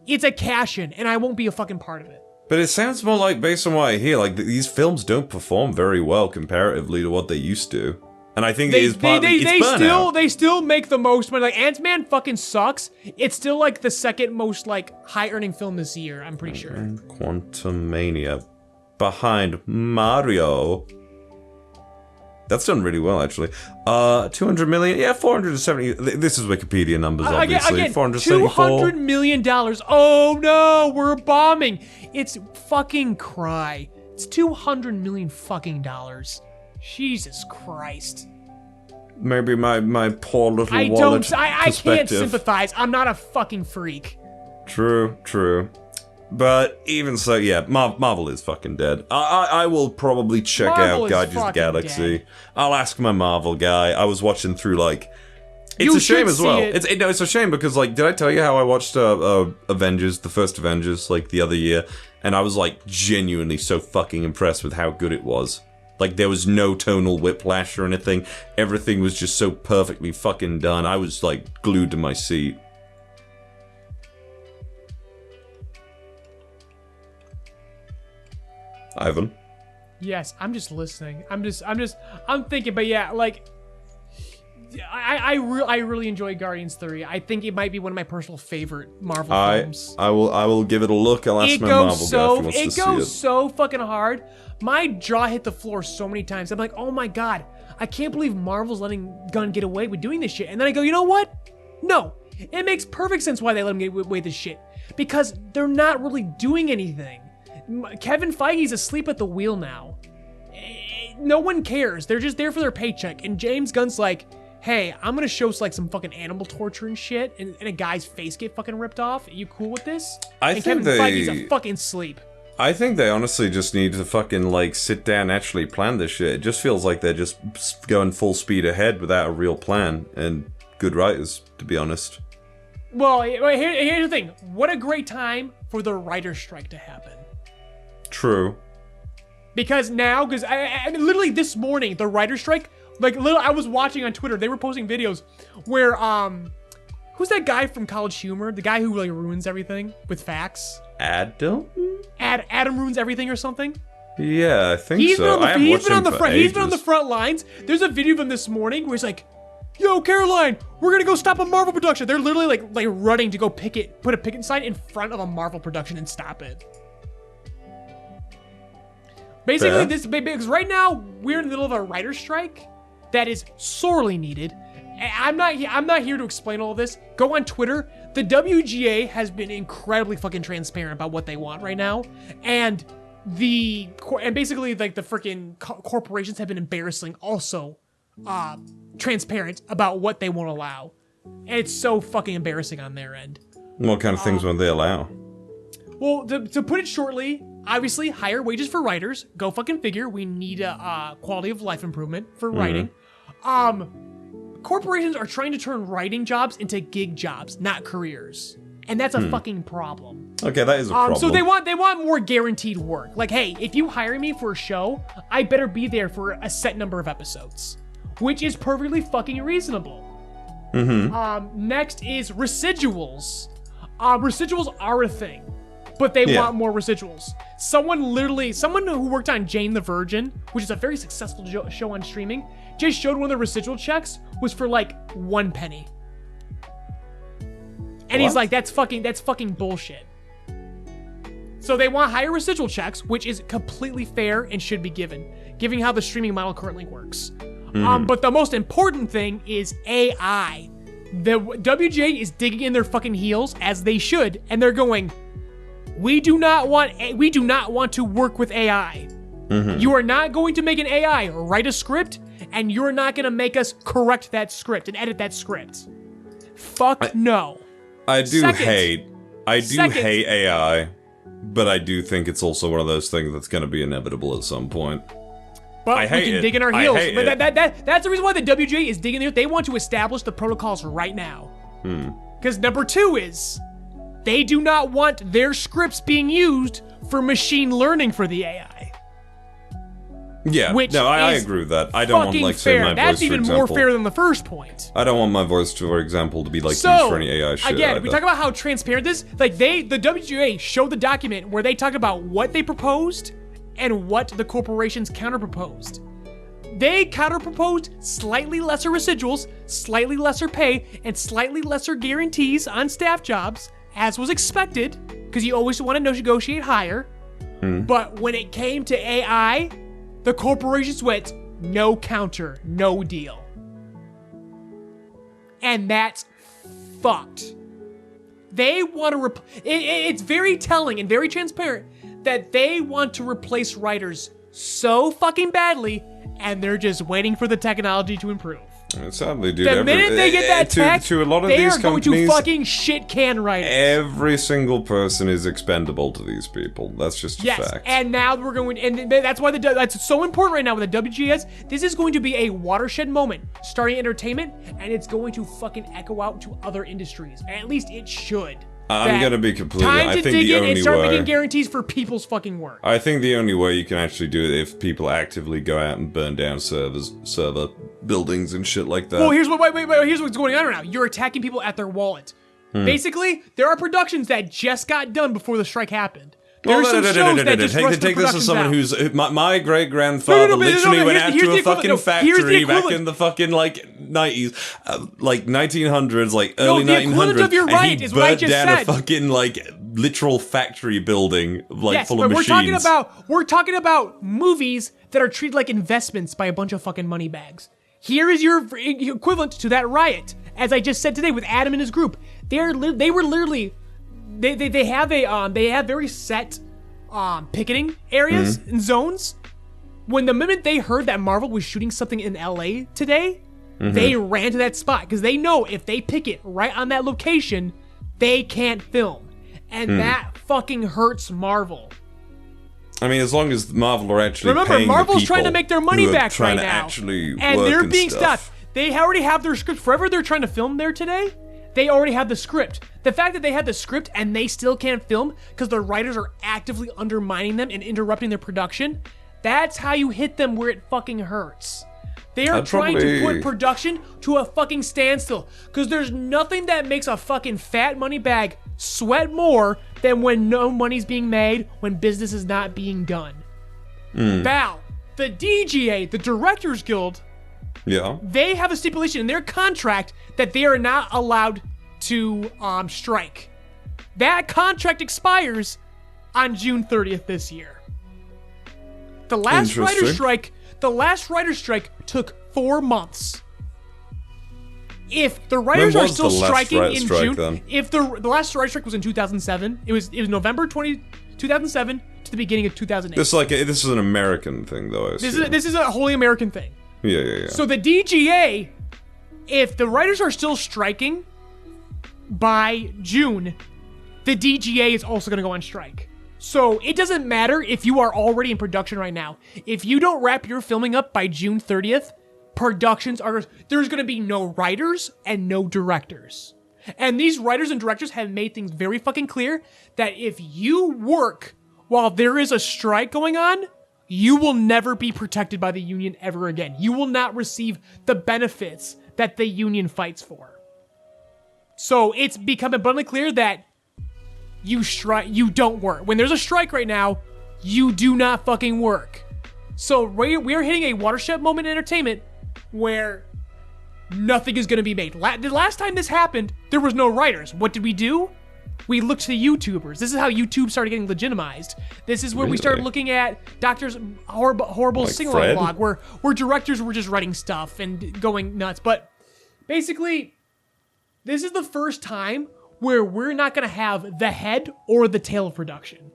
It's a cash-in, and I won't be a fucking part of it. But it sounds more like, based on what I hear, like these films don't perform very well comparatively to what they used to. And I think it is partly it's burnout. They still make the most money. Like Ant-Man fucking sucks. It's still like the second most like high-earning film this year. I'm pretty sure. Quantumania, behind Mario. That's done really well, actually. 200 million, yeah, 470. This is Wikipedia numbers, obviously. Again, 474. $200 million. Oh no, we're bombing. It's fucking cry. It's $200 million fucking dollars. Jesus Christ. Maybe my poor little wallet I can't sympathize. I'm not a fucking freak. True. But even so, yeah, Marvel is fucking dead. I will probably check out Guardians of the Galaxy. Dead. I'll ask my Marvel guy. I was watching through like... It's a shame as well. It's a shame because like, did I tell you how I watched Avengers, the first Avengers, like the other year? And I was like genuinely so fucking impressed with how good it was. Like there was no tonal whiplash or anything. Everything was just so perfectly fucking done. I was like glued to my seat. Ivan? Yes, I'm just listening. I'm thinking, but yeah, like, I really enjoy Guardians 3. I think it might be one of my personal favorite Marvel films. I will give it a look. I'll ask my Marvel guy if he wants to see it. It goes so fucking hard. My jaw hit the floor so many times. I'm like, oh my god, I can't believe Marvel's letting Gunn get away with doing this shit. And then I go, you know what? No, it makes perfect sense why they let him get away with this shit. Because they're not really doing anything. Kevin Feige's asleep at the wheel now. No one cares. They're just there for their paycheck. And James Gunn's like, hey, I'm gonna show like some fucking animal torture and shit, and a guy's face get fucking ripped off. Are you cool with this? Kevin Feige's a fucking sleep. I think they honestly just need to fucking, like, sit down and actually plan this shit. It just feels like they're just going full speed ahead without a real plan, and good writers, to be honest. Well, here's the thing. What a great time for the writer's strike to happen. True. Because I mean, literally this morning, the writer's strike, I was watching on Twitter, they were posting videos where, who's that guy from College Humor? The guy who, like, ruins everything with facts? Adam? Adam ruins everything or something? Yeah, I think so. He's been on the front lines. There's a video of him this morning where he's like, "Yo, Caroline, we're gonna go stop a Marvel production." They're literally like running to go put a picket sign in front of a Marvel production and stop it. Basically, because right now we're in the middle of a writer's strike that is sorely needed. I'm not here to explain all of this. Go on Twitter. The WGA has been incredibly fucking transparent about what they want right now, and basically like the freaking corporations have been embarrassing also transparent about what they won't allow, and it's so fucking embarrassing on their end. What kind of things won't they allow? Well, to put it shortly, obviously higher wages for writers. Go fucking figure. We need a quality of life improvement for writing. Corporations are trying to turn writing jobs into gig jobs, not careers. And that's a fucking problem. Okay, that is a problem. So they want more guaranteed work. Like, hey, if you hire me for a show, I better be there for a set number of episodes, which is perfectly fucking reasonable. Next is residuals. Residuals are a thing, but they want more residuals. Someone who worked on Jane the Virgin, which is a very successful show on streaming, just showed one of the residual checks was for like 1 penny. And he's like, that's fucking bullshit. So they want higher residual checks, which is completely fair and should be given how the streaming model currently works. But the most important thing is AI. The WGA is digging in their fucking heels, as they should, and they're going, we do not want to work with AI. You are not going to make an AI write a script, and you're not going to make us correct that script and edit that script. No. I do hate AI, but I do think it's also one of those things that's going to be inevitable at some point. But we can dig in our heels. But that's the reason why the WGA is digging there. They want to establish the protocols right now. Because number 2 is, they do not want their scripts being used for machine learning for the AI. Yeah, I agree with that. I don't want, like, say, my voice, That's even for more example. fair than the first point. I don't want my voice, for example, to be, like, used for any AI shit. Again, we talk about how transparent this, like, the WGA showed the document where they talked about what they proposed and what the corporations counter-proposed. They counter-proposed slightly lesser residuals, slightly lesser pay, and slightly lesser guarantees on staff jobs, as was expected, because you always want to negotiate higher. But when it came to AI, the corporations went, no counter, no deal. And that's fucked. They want to it's very telling and very transparent that they want to replace writers so fucking badly, and they're just waiting for the technology to improve. Sadly, dude. The minute they get that tech, to a lot of they these are going companies, to fucking shit can writers. Every single person is expendable to these people. That's just a fact. And now we're going, and that's why that's so important right now with the WGS. This is going to be a watershed moment starting entertainment, and it's going to fucking echo out to other industries. At least it should. I'm gonna be completely. Time to dig in and start way, making guarantees for people's fucking work. I think the only way you can actually do it if people actively go out and burn down server buildings and shit like that. Well, here's what's going on right now. You're attacking people at their wallet. Basically, there are productions that just got done before the strike happened. There's some shows that just rushed the Take this as someone out. who's my great grandfather literally went out to a fucking factory back in the fucking like 90s, like 1900s, like early 1900s, of your right and he is what I burnt just down said. a fucking like literal factory building like full but of machines. We're talking about movies that are treated like investments by a bunch of fucking money bags. Here is your equivalent to that riot, as I just said today with Adam and his group. They have very set picketing areas and zones. When the minute they heard that Marvel was shooting something in LA today, they ran to that spot because they know if they picket right on that location, they can't film. And that fucking hurts Marvel. I mean, as long as Marvel are actually Remember, paying Marvel's the trying to people make their money who are back trying right to now. actually And work they're being stuff. stopped. They already have their script. Forever they're trying to film there today. They already have the script. The fact that they had the script and they still can't film because the writers are actively undermining them and interrupting their production, that's how you hit them where it fucking hurts. They are trying to put production to a fucking standstill because there's nothing that makes a fucking fat money bag sweat more than when no money's being made, when business is not being done. Val, the DGA, the Directors Guild, Yeah. they have a stipulation in their contract that they are not allowed to strike. That contract expires on June 30th this year. The last writer's strike took 4 months. If the writers are still striking in June, then? If the last writer's strike was in 2007, it was November 2007 to the beginning of 2008. This is an American thing, though. I assume. This is a wholly American thing. Yeah. So the DGA, if the writers are still striking by June, the DGA is also going to go on strike. So it doesn't matter if you are already in production right now. If you don't wrap your filming up by June 30th, there's going to be no writers and no directors. And these writers and directors have made things very fucking clear that if you work while there is a strike going on, you will never be protected by the union ever again. You will not receive the benefits that the union fights for. So it's become abundantly clear that you don't work. When there's a strike right now, you do not fucking work. So we're hitting a watershed moment in entertainment where nothing is going to be made. The last time this happened, there was no writers. What did we do? We looked to the YouTubers. This is how YouTube started getting legitimized. This is where we started looking at Doctor's horrible Like sing-along Fred? blog, where directors were just writing stuff and going nuts. But basically, this is the first time where we're not going to have the head or the tail of production.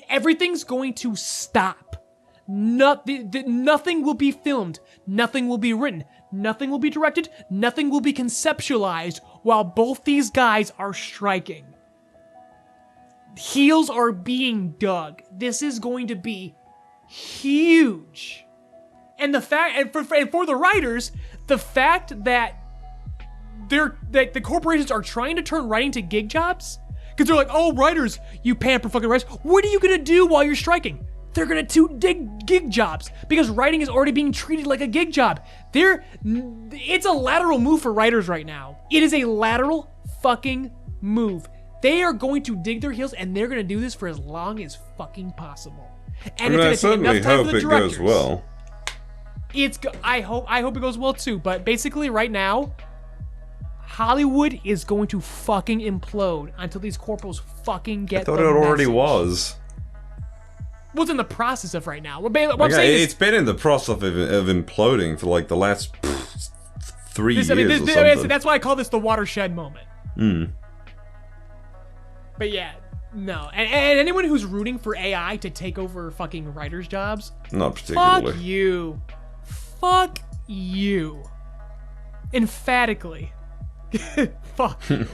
Everything's going to stop. Nothing will be filmed. Nothing will be written. Nothing will be directed. Nothing will be conceptualized while both these guys are striking. Heels are being dug. This is going to be huge. And for the writers, the fact that the corporations are trying to turn writing to gig jobs, because they're like, oh, writers, you pamper fucking writers. What are you gonna do while you're striking? They're gonna do gig jobs because writing is already being treated like a gig job. It's a lateral move for writers right now. It is a lateral fucking move. They are going to dig their heels and they're gonna do this for as long as fucking possible. And I certainly hope it goes well. I hope it goes well too. But basically, right now, Hollywood is going to fucking implode until these corporals fucking get. I thought it already was. What's in the process of right now? What I'm saying is, it's been in the process of imploding for like the last 3 years or something. That's why I call this the watershed moment. But yeah, no. And anyone who's rooting for AI to take over fucking writers' jobs, not particularly. Fuck you. Emphatically. Fuck you.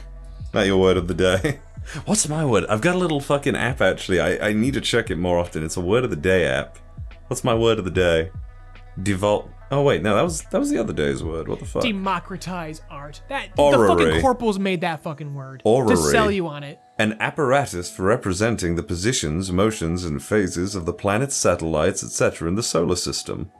Not your word of the day. What's my word? I've got a little fucking app actually. I need to check it more often. It's a word of the day app. What's my word of the day? Oh wait, no, that was the other day's word. What the fuck? Democratize art. The Orrery. fucking corporals made that fucking word Orrery. to sell you on it. An apparatus for representing the positions, motions, and phases of the planets, satellites, etc. in the solar system.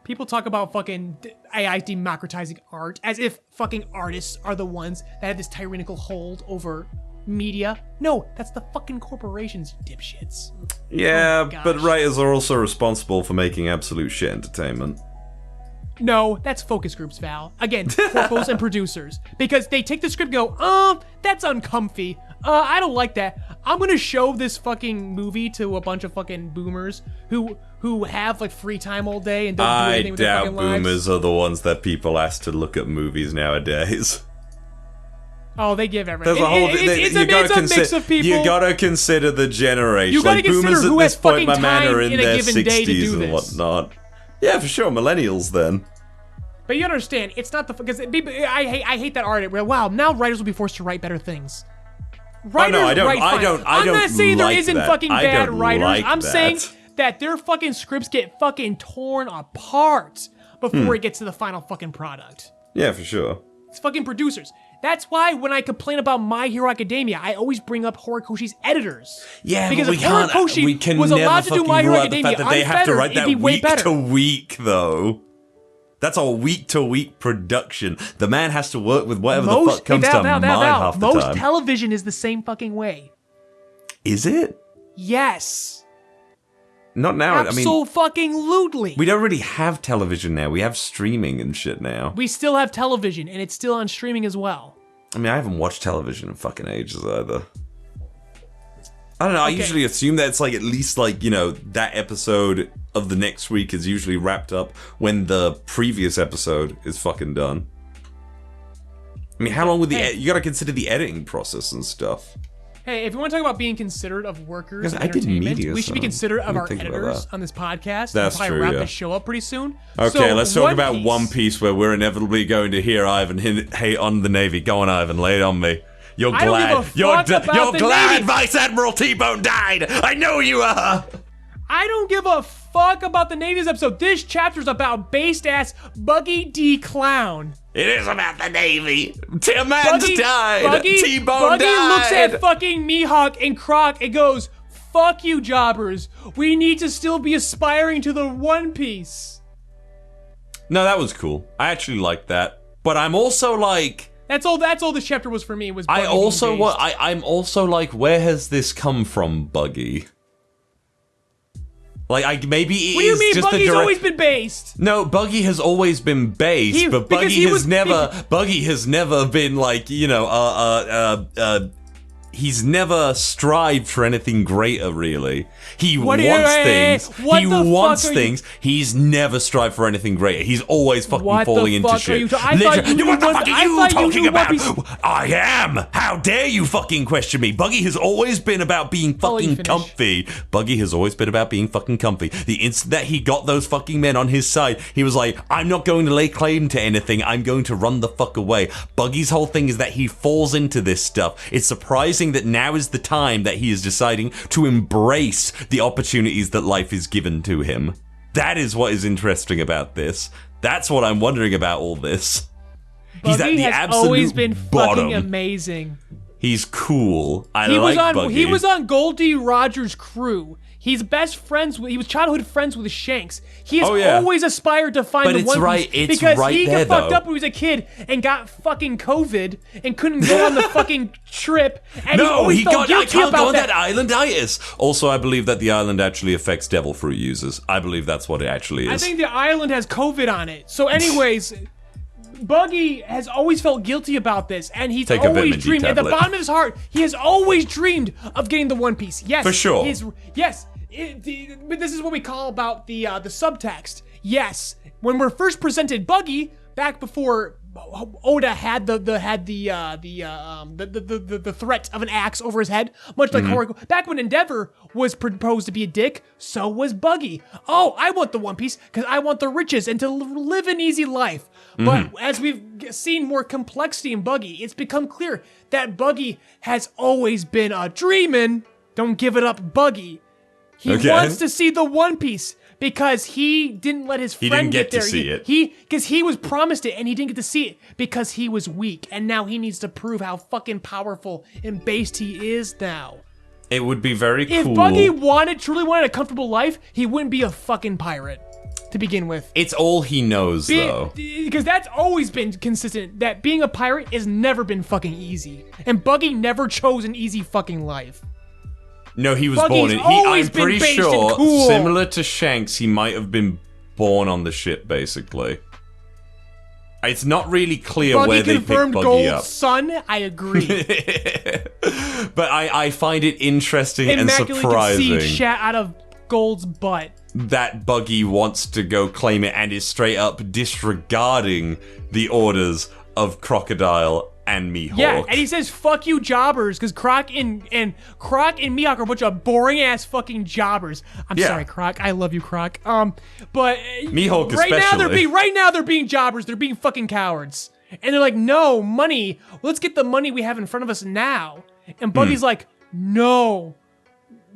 People talk about fucking AI democratizing art as if fucking artists are the ones that have this tyrannical hold over media. No, that's the fucking corporations, you dipshits. Yeah, Oh but writers are also responsible for making absolute shit entertainment. No, that's focus groups, Val. Again, corpos and producers. Because they take the script and go, that's uncomfy. I don't like that. I'm gonna show this fucking movie to a bunch of fucking boomers who have like free time all day and don't do anything with their fucking lives. I doubt boomers are the ones that people ask to look at movies nowadays. Oh, they give everything. It's a mix of people. You gotta consider the generation. You gotta like consider boomers who at has this point, fucking my man, are time in in a their given day to 60s do and this. whatnot. Yeah, for sure, millennials then. But you understand, it's not because I hate that art. Wow, now writers will be forced to write better things. Writers I don't. write fine. I'm not saying there like isn't that. fucking I bad don't writers. like I'm that. saying that their fucking scripts get fucking torn apart before it gets to the final fucking product. Yeah, for sure. It's fucking producers. That's why when I complain about My Hero Academia, I always bring up Horikoshi's editors. Yeah, because but if Horikoshi was allowed to do My Hero Academia they have to write it'd that be way week better. to week, though. That's a week-to-week production. The man has to work with whatever the fuck comes to mind half the Most time. television is the same fucking way. Is it? Yes. Not now. Absolutely. We don't really have television now. We have streaming and shit now. We still have television, and it's still on streaming as well. I mean, I haven't watched television in fucking ages either. I don't know. I Okay. usually assume that it's like at least like, you know, that episode of the next week is usually wrapped up when the previous episode is fucking done. I mean, how long would you gotta consider the editing process and stuff. Hey, if you want to talk about being considerate of workers Because in I did entertainment, media, we should be so considerate I of didn't our think about editors that. on this podcast. That's we'll probably true, wrap yeah. this show up pretty soon. Okay, So, let's talk about Piece. One Piece, where we're inevitably going to hear Ivan hate on the Navy. Go on, Ivan, lay it on me. You're I don't glad. give a fuck about You're the glad Navy. Vice Admiral T-Bone died. I know you are. I don't give a fuck about the Navy's episode. This chapter's about based ass Buggy D Clown. It is about the Navy. A man's died. T-Bone Buggy died. looks at fucking Mihawk and Croc and goes, "Fuck you, jobbers. We need to still be aspiring to the One Piece." No, that was cool. I actually liked that. But I'm also like, That's all this chapter was for me. Was Buggy being based. I'm also like, where has this come from, Buggy? Like, maybe it What do you is mean? just Buggy's always been based. No, Buggy has always been based, but because Buggy has never been like, you know, he's never strived for anything greater, really. He wants things. He wants things. He's never strived for anything greater. He's always fucking falling into shit. What the fuck are you talking about? I am. How dare you fucking question me? Buggy has always been about being fucking comfy. Buggy has always been about being fucking comfy. The instant that he got those fucking men on his side, he was like, I'm not going to lay claim to anything. I'm going to run the fuck away. Buggy's whole thing is that he falls into this stuff. It's surprising that now is the time that he is deciding to embrace the opportunities that life is given to him. That is what is interesting about this. That's what I'm wondering about all this. He's at the absolute always been bottom. fucking amazing. He's cool. He Buggy. was on Goldie Rogers' crew. He's he was childhood friends with Shanks. He has always aspired to find the One Piece because he got fucked up when he was a kid and got fucking COVID and couldn't go on the fucking trip. And I felt guilty can't about go on that. that islanditis. Also, I believe that the island actually affects devil fruit users. I believe that's what it actually is. I think the island has COVID on it. So anyways, Buggy has always felt guilty about this, and he's always dreamed at the bottom of his heart. He has always dreamed of getting the One Piece. Yes, for sure. But this is what we call about the subtext. Yes, when we're first presented Buggy back before Oda had the threat of an axe over his head, much like Horikoshi. Back when Endeavor was proposed to be a dick, so was Buggy. Oh, I want the One Piece because I want the riches and to live an easy life. But as we've seen more complexity in Buggy, it's become clear that Buggy has always been a dreamin'. Don't give it up, Buggy. He wants to see the One Piece because he didn't let his friend get there. To see it. Because he was promised it and he didn't get to see it because he was weak. And now he needs to prove how fucking powerful and based he is now. It would be very cool. If Buggy truly wanted a comfortable life, he wouldn't be a fucking pirate to begin with. It's all he knows, though. Because that's always been consistent, that being a pirate has never been fucking easy. And Buggy never chose an easy fucking life. No, he was Buggy's born in. always I'm been pretty based sure, and cool. similar to Shanks, he might have been born on the ship, basically. It's not really clear where they picked Buggy Gold's up. son, I agree. But I find it interesting and surprising Immaculately conceived shat out of Gold's butt. that Buggy wants to go claim it and is straight up disregarding the orders of Crocodile and Mihawk. Yeah, and he says, fuck you, jobbers, because Croc and Mihawk are a bunch of boring-ass fucking jobbers. I'm sorry, Croc. I love you, Croc. But Mihawk right especially. now they're being jobbers. They're being fucking cowards. And they're like, no, money. Let's get the money we have in front of us now. And Buggy's like, no,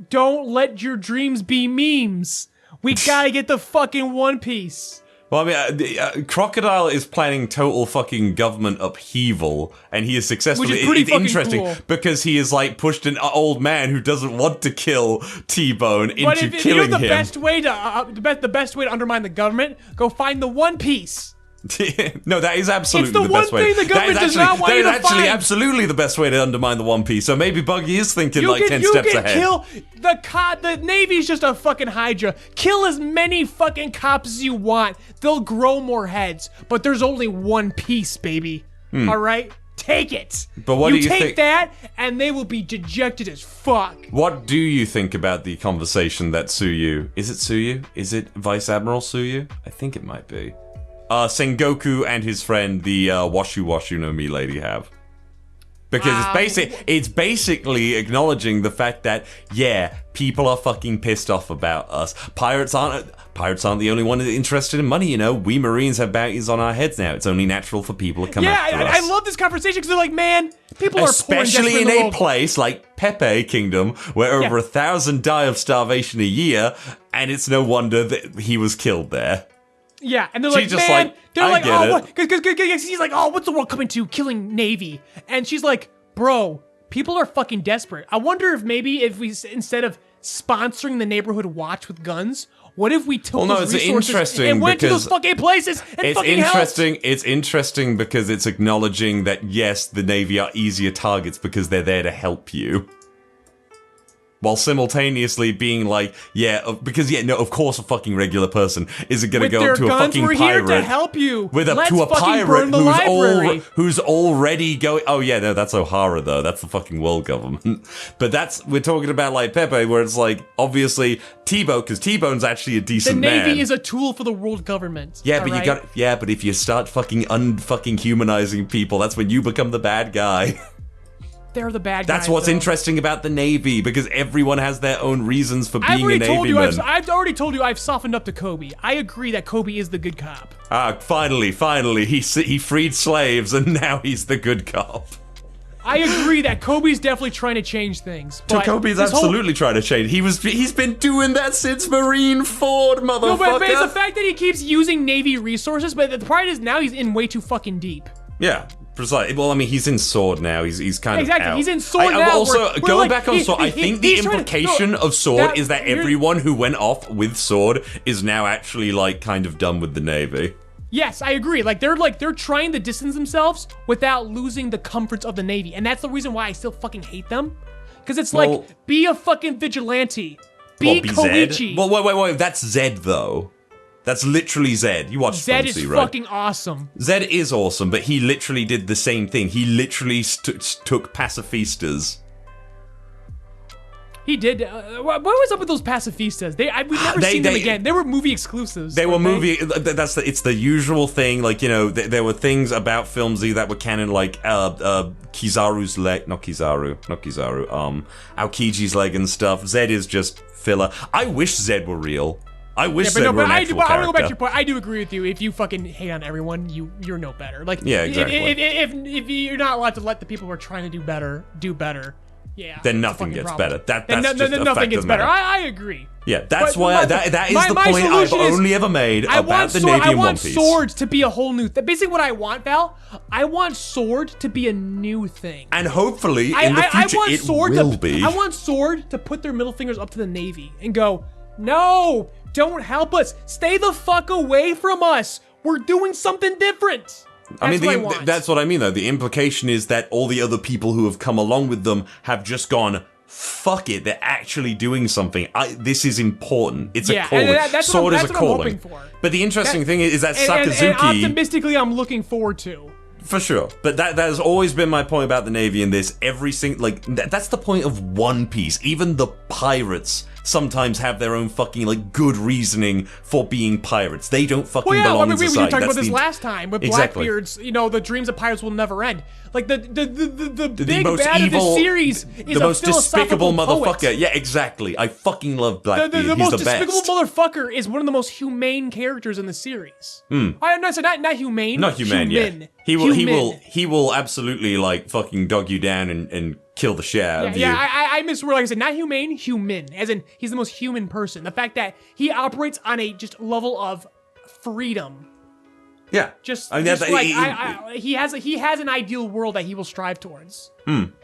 don't let your dreams be memes. We gotta get the fucking One Piece. Well, I mean, Crocodile is planning total fucking government upheaval, and he is successful. Which is pretty it's fucking interesting cool. because he is like pushed an old man who doesn't want to kill T-Bone into But if you killing know the him. best way to the best way to undermine the government, go find the One Piece. No, that is absolutely It's the best one way. thing the government that is does not want you to That is actually find. absolutely the best way to undermine the One Piece. So maybe Buggy is thinking like 10 steps ahead. Kill the Navy's just a fucking Hydra. Kill as many fucking cops as you want. They'll grow more heads, but there's only One Piece, baby. All right, take it. But what you do you take think- that, and they will be dejected as fuck. What do you think about the conversation that Tsuyu... Is it Tsuyu? Is it Vice Admiral Tsuyu? I think it might be. Sengoku and his friend, the Washu Washu no Mi lady, have. Because it's basically acknowledging the fact that, yeah, people are fucking pissed off about us. Pirates aren't the only one interested in money, you know. We Marines have bounties on our heads now. It's only natural for people to come after us. I love this conversation because they're like, man, people are Especially poor and in desperate a world. place like Pepe Kingdom, where over 1,000 die of starvation a year, and it's no wonder that he was killed there. Yeah, and they're She's like, just man, like, they're I like, get oh, it. what? Because he's like, oh, what's the world coming to? Killing Navy. And she's like, bro, people are fucking desperate. I wonder if maybe if we, instead of sponsoring the neighborhood watch with guns, what if we took those it's resources interesting and went to those because fucking places and It's fucking interesting. helped? It's interesting because it's acknowledging that yes, the Navy are easier targets because they're there to help you. While simultaneously being like, of course a fucking regular person isn't gonna With go their up to a guns, fucking we're here pirate to help you. to a Let's fucking pirate burn the library. who's already going. Oh yeah, no, that's O'Hara though. That's the fucking world government. But we're talking about like Pepe, where it's like obviously T-Bone, because T-Bone's actually a The decent man. Navy is a tool for the world government. Yeah, but alright? but if you start fucking unfucking humanizing people, that's when you become the bad guy. They're the bad guys. That's what's though. interesting about the Navy, because everyone has their own reasons for being a Navy man. I've already told you I've softened up to Kobe. I agree that Kobe is the good cop. Finally, he freed slaves, and now he's the good cop. I agree that Kobe's definitely trying to change things. But Kobe's this whole- absolutely trying to change. He's been doing that since Marine Ford, motherfucker. No, but it's the fact that he keeps using Navy resources, but the part is now he's in way too fucking deep. Yeah. Precisely. Well, I mean, he's in Sword now. He's kind of out. He's in Sword I'm now. Also, we're going like, back on Sword, I think the he's trying to- implication no, of Sword is that you're- everyone who went off with Sword is now actually like kind of done with the Navy. Yes, I agree. They're trying to distance themselves without losing the comforts of the Navy, and that's the reason why I still fucking hate them. Because it's Well- like, be a fucking vigilante. Be Koichi. Zed? Well, wait. That's Zed though. That's literally Zed. You watch Zed is Fantasy, right? fucking awesome. Zed is awesome, but he literally did the same thing. He literally took pacifistas. He did. What was up with those pacifistas? We've never seen them again. They were movie exclusives. They were weren't movie. It's the usual thing. Like, you know, there were things about films that were canon, like Kizaru's leg, not Kizaru, Aokiji's leg and stuff. Zed is just filler. I wish Zed were real. I wish Zed were an actual character. I want to go back to your point. I do agree with you. If you fucking hate on everyone, you're no better. Like, Yeah, exactly. If you're not allowed to let the people who are trying to do better do better, yeah, Then it's a nothing fucking gets problem. better. Then That's just a nothing fact gets of the better. matter. I agree. Yeah, that's But why that is the my point I've solution is, only ever made about the Navy I and One want Piece. Sword to be a whole new thing. Basically, what I want, Val, I want Sword to be a new thing. And hopefully, in the future, it will be. I want Sword to put their middle fingers up to the Navy and go, no, don't help us. Stay the fuck away from us. We're doing something different. That's what I mean, though. The implication is that all the other people who have come along with them have just gone, fuck it, they're actually doing something. This is important. It's a calling. Sword is a calling. But the interesting thing is that Sakazuki... And optimistically, I'm looking forward to. For sure. But that has always been my point about the Navy in this. Every single... Like, that's the point of One Piece. Even the pirates sometimes have their own fucking, like, good reasoning for being pirates. They don't fucking belong in we society. talked about this last time with Exactly. Blackbeard's, the dreams of pirates will never end. Like, the big most bad evil, of the series is the most a philosophical despicable poet. motherfucker. Yeah, exactly. I fucking love Blackbeard. The He's most the best. despicable motherfucker is one of the most humane characters in the series. Not humane. Not humane, human. yeah. He will absolutely, like, fucking dog you down and kill the shit out of you. I misword. Like I said, not humane, human. As in, he's the most human person. The fact that he operates on a just level of freedom. Yeah. He has an ideal world that he will strive towards.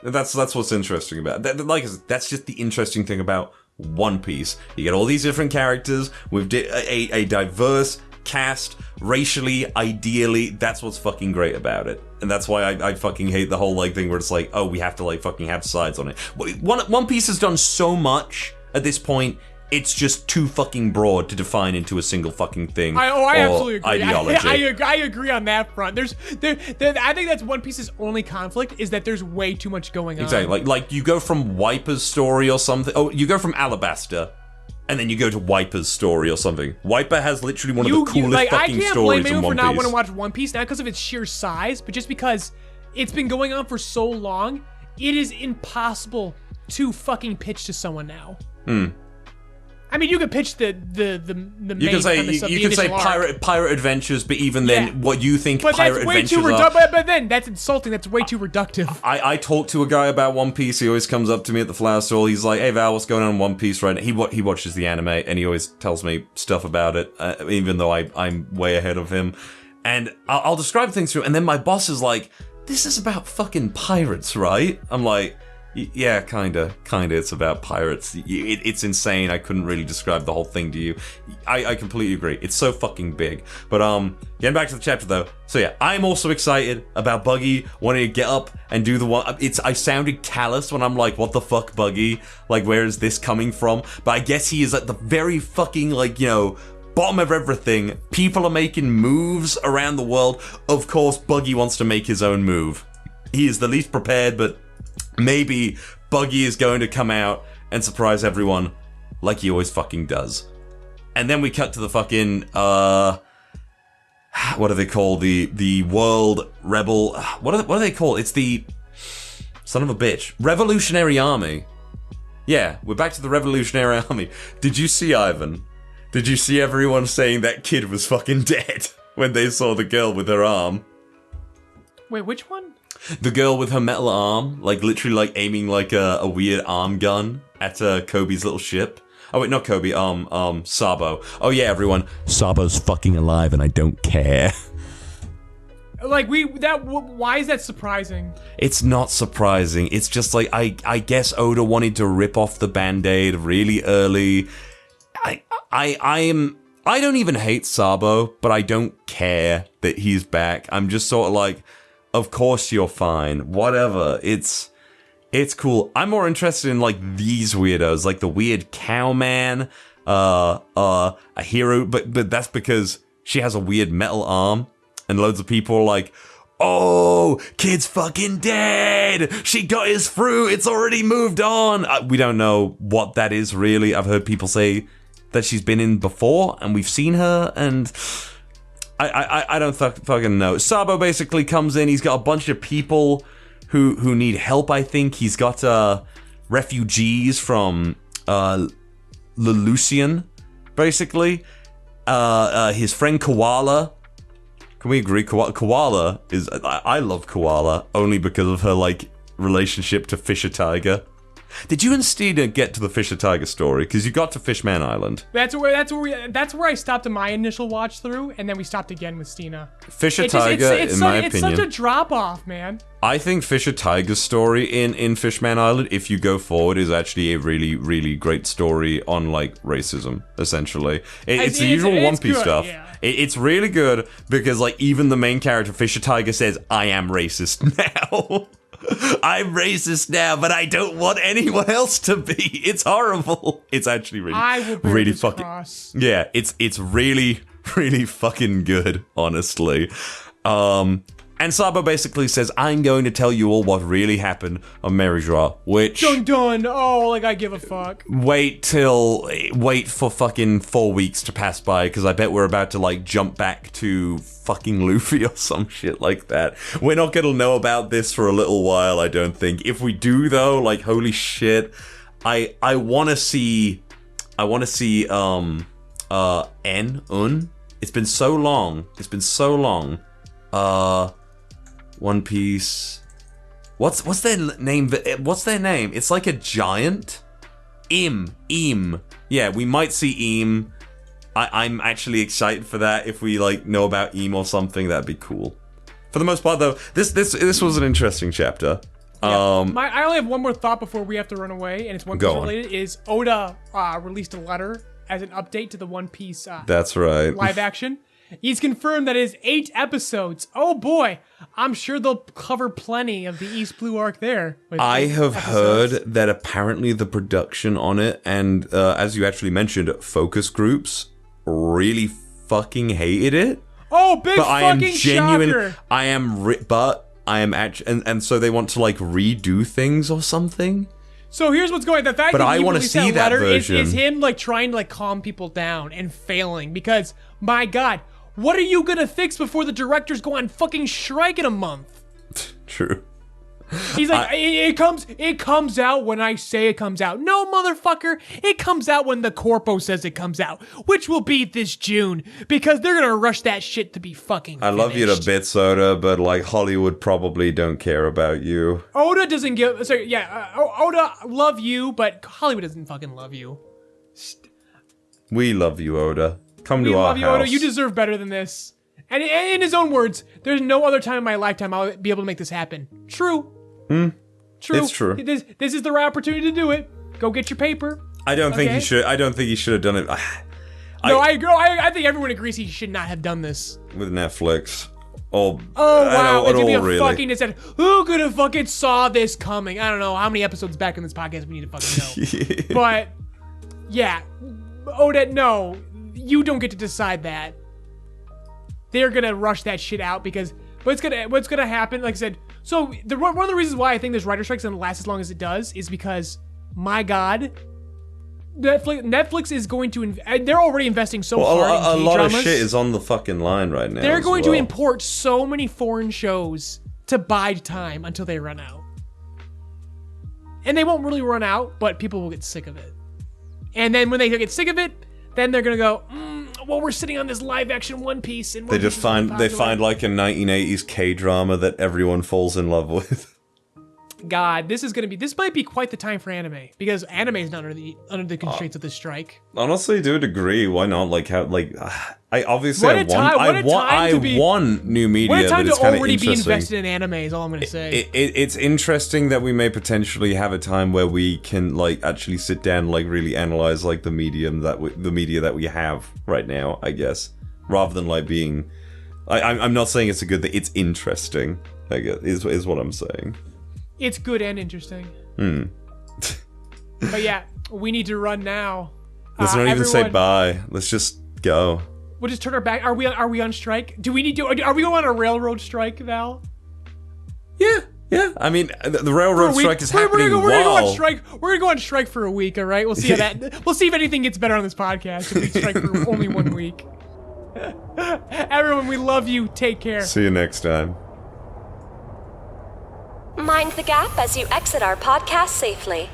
That's what's interesting about it. Like I said, that's just the interesting thing about One Piece. You get all these different characters with a diverse cast, racially, ideally. That's what's fucking great about it. And that's why I fucking hate the whole like thing where it's like, oh, we have to like fucking have sides on it. One Piece has done so much at this point. It's just too fucking broad to define into a single fucking thing. I absolutely agree. Ideology. I agree on that front. I think that's One Piece's only conflict is that there's way too much going on. Exactly. Like you go from Wiper's story or something. Oh, you go from Alabasta, and then you go to Wiper's story or something. Wiper has literally one of the coolest fucking stories in One Piece. I can't blame anyone for not wanting to watch One Piece, not because of its sheer size, but just because it's been going on for so long. It is impossible to fucking pitch to someone now. I mean, you could pitch the main you could say premise of you the could say initial pirate adventures, but even then, what you think but pirate that's way adventures too are. But then that's insulting. That's way too reductive. I talked to a guy about One Piece. He always comes up to me at the flower stall. He's like, "Hey Val, what's going on in One Piece right now?" He watches the anime and he always tells me stuff about it, even though I'm way ahead of him. And I'll describe things to him, and then my boss is like, "This is about fucking pirates, right?" I'm like, yeah, kinda. It's about pirates. It's insane. I couldn't really describe the whole thing to you. I completely agree. It's so fucking big. But getting back to the chapter though. So yeah, I'm also excited about Buggy wanting to get up and do the one. I sounded callous when I'm like, what the fuck, Buggy? Like, where is this coming from? But I guess he is at the very fucking bottom of everything. People are making moves around the world. Of course, Buggy wants to make his own move. He is the least prepared, but maybe Buggy is going to come out and surprise everyone like he always fucking does. And then we cut to the fucking, what do they call the World Rebel, what do they call? It's the, son of a bitch, Revolutionary Army. Yeah, we're back to the Revolutionary Army. Did you see, Ivan? Did you see everyone saying that kid was fucking dead when they saw the girl with her arm? Wait, which one? The girl with her metal arm, like literally like aiming like a weird arm gun at Kobe's little ship. Oh wait, not Kobe, Sabo. Oh yeah, everyone, Sabo's fucking alive and I don't care. Like why is that surprising? It's not surprising. It's just like I guess Oda wanted to rip off the Band-Aid really early. I don't even hate Sabo, but I don't care that he's back. I'm just sort of like, of course you're fine. Whatever. It's cool. I'm more interested in like these weirdos, like the weird cowman, a hero, but that's because she has a weird metal arm, and loads of people are like, oh, kid's fucking dead. She got his fruit. It's already moved on. We don't know what that is really. I've heard people say that she's been in before, and we've seen her, and I don't fucking know. Sabo basically comes in. He's got a bunch of people who need help, I think. He's got refugees from Lelucian, basically. His friend Koala. Can we agree? Koala is... I love Koala, only because of her, like, relationship to Fisher Tiger. Did you and Steena get to the Fisher Tiger story? Because you got to Fishman Island. That's where I stopped in my initial watch through, and then we stopped again with Steena. Fisher Tiger, in my opinion, it's such a drop off, man. I think Fisher Tiger's story in Fishman Island, if you go forward, is actually a really, really great story on like racism. Essentially, it's the usual One Piece stuff. Yeah. It's really good because like even the main character Fisher Tiger says, "I am racist now." I'm racist now, but I don't want anyone else to be. It's horrible. It's actually really fucking cross. Yeah, it's really, really fucking good, honestly. And Sabo basically says, I'm going to tell you all what really happened on MerryBowTie, which... Dun. Oh, like I give a fuck. Wait for fucking 4 weeks to pass by, because I bet we're about to, like, jump back to fucking Luffy or some shit like that. We're not gonna know about this for a little while, I don't think. If we do, though, like, holy shit, I wanna see, N. It's been so long. One Piece. What's their name? What's their name? It's like a giant. Im. Yeah, we might see Im. I'm actually excited for that. If we like know about Im or something, that'd be cool. For the most part, though, this was an interesting chapter. Yeah. I only have one more thought before we have to run away, and it's One Piece related. Is Oda released a letter as an update to the One Piece? That's right. Live action. He's confirmed that it is 8 episodes. Oh boy, I'm sure they'll cover plenty of the East Blue arc there. I have heard that apparently the production on it, and as you actually mentioned, focus groups really fucking hated it. Oh, big fucking shocker! I am actually, and so they want to like redo things or something. So here's what's going. The fact but that I he want to released see that letter version. is him like trying to like calm people down and failing because my God, what are you gonna fix before the directors go on fucking strike in a month? True. He's like, it comes out when I say it comes out. No, motherfucker, it comes out when the corpo says it comes out, which will be this June, because they're gonna rush that shit to be fucking I love you to bits, Oda, but like Hollywood probably don't care about you. Oda doesn't give. So yeah, Oda love you, but Hollywood doesn't fucking love you. We love you, Oda. Come to We our love you, house. Oda. You deserve better than this. And in his own words, there's no other time in my lifetime I'll be able to make this happen. True. True. It's true. This is the right opportunity to do it. Go get your paper. I don't think he should. I don't think he should have done it. I think everyone agrees he should not have done this. With Netflix. Oh wow, it's gonna be a really. fucking. It said, who could have fucking saw this coming? I don't know how many episodes back in this podcast we need to fucking know. But yeah, Oda, no, you don't get to decide that. They're gonna rush that shit out because what's gonna happen, like I said, so one of the reasons why I think this writer strike's gonna last as long as it does is because, my God, Netflix is going to, they're already investing so hard in K-dramas. A lot of shit is on the fucking line right now. They're going to import so many foreign shows to bide time until they run out. And they won't really run out, but people will get sick of it. And then when they get sick of it, then they're gonna go, well, we're sitting on this live action One Piece, and they just find like a 1980s K-drama that everyone falls in love with. God, this might be quite the time for anime, because anime is not under the constraints of this strike. Honestly, to a degree, why not? Like how, like I obviously want new media. What a time that to is kinda already be interesting. invested in anime is all I'm gonna say. It's interesting that we may potentially have a time where we can like actually sit down and like really analyze like the media that we have right now, I guess, rather than like being. I'm not saying it's a good thing. It's interesting, I guess, is what I'm saying. It's good and interesting. But yeah, we need to run now. Let's not even say bye. Let's just go. We'll just turn our back. Are we on strike? Are we going on a railroad strike, Val? Yeah. I mean, the railroad strike is happening. We're gonna go on strike. We're gonna go on strike for a week. All right. We'll see how we'll see if anything gets better on this podcast if we strike for only 1 week. Everyone, we love you. Take care. See you next time. Mind the gap as you exit our podcast safely.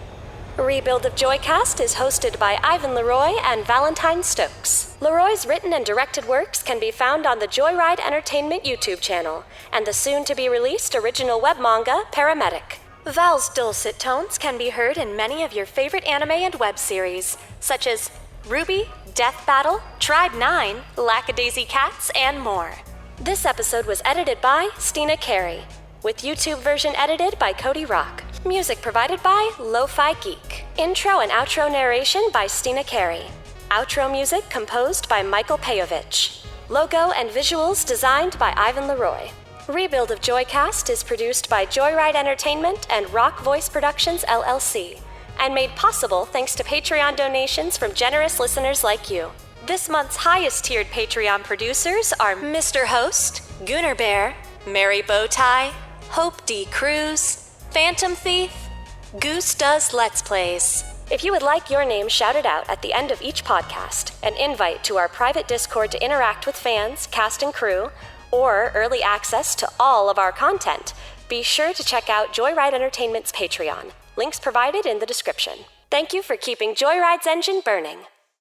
Rebuild of Joycast is hosted by Ivan LeRoy and Valentine Stokes. LeRoy's written and directed works can be found on the JoyRide Entertainment YouTube channel and the soon-to-be-released original web manga, PARAMEDIC. Val's dulcet tones can be heard in many of your favorite anime and web series, such as RWBY, Death Battle, Tribe 9, Lackadaisy Cats, and more. This episode was edited by Steena Carey, with YouTube version edited by Cody Rock. Music provided by Lofi Geek. Intro and outro narration by Steena Carey. Outro music composed by Michael Pejovich. Logo and visuals designed by Ivan LeRoy. Rebuild of Joycast is produced by JoyRide Entertainment and Rock Voice Productions LLC, and made possible thanks to Patreon donations from generous listeners like you. This month's highest tiered Patreon producers are Mr. Host, Gooner Bear, MerryBowTie, Hope D. Cruz, Phantom Thief, Goose Does Let's Plays. If you would like your name shouted out at the end of each podcast, an invite to our private Discord to interact with fans, cast and crew, or early access to all of our content, be sure to check out JoyRide Entertainment's Patreon. Links provided in the description. Thank you for keeping JoyRide's engine burning.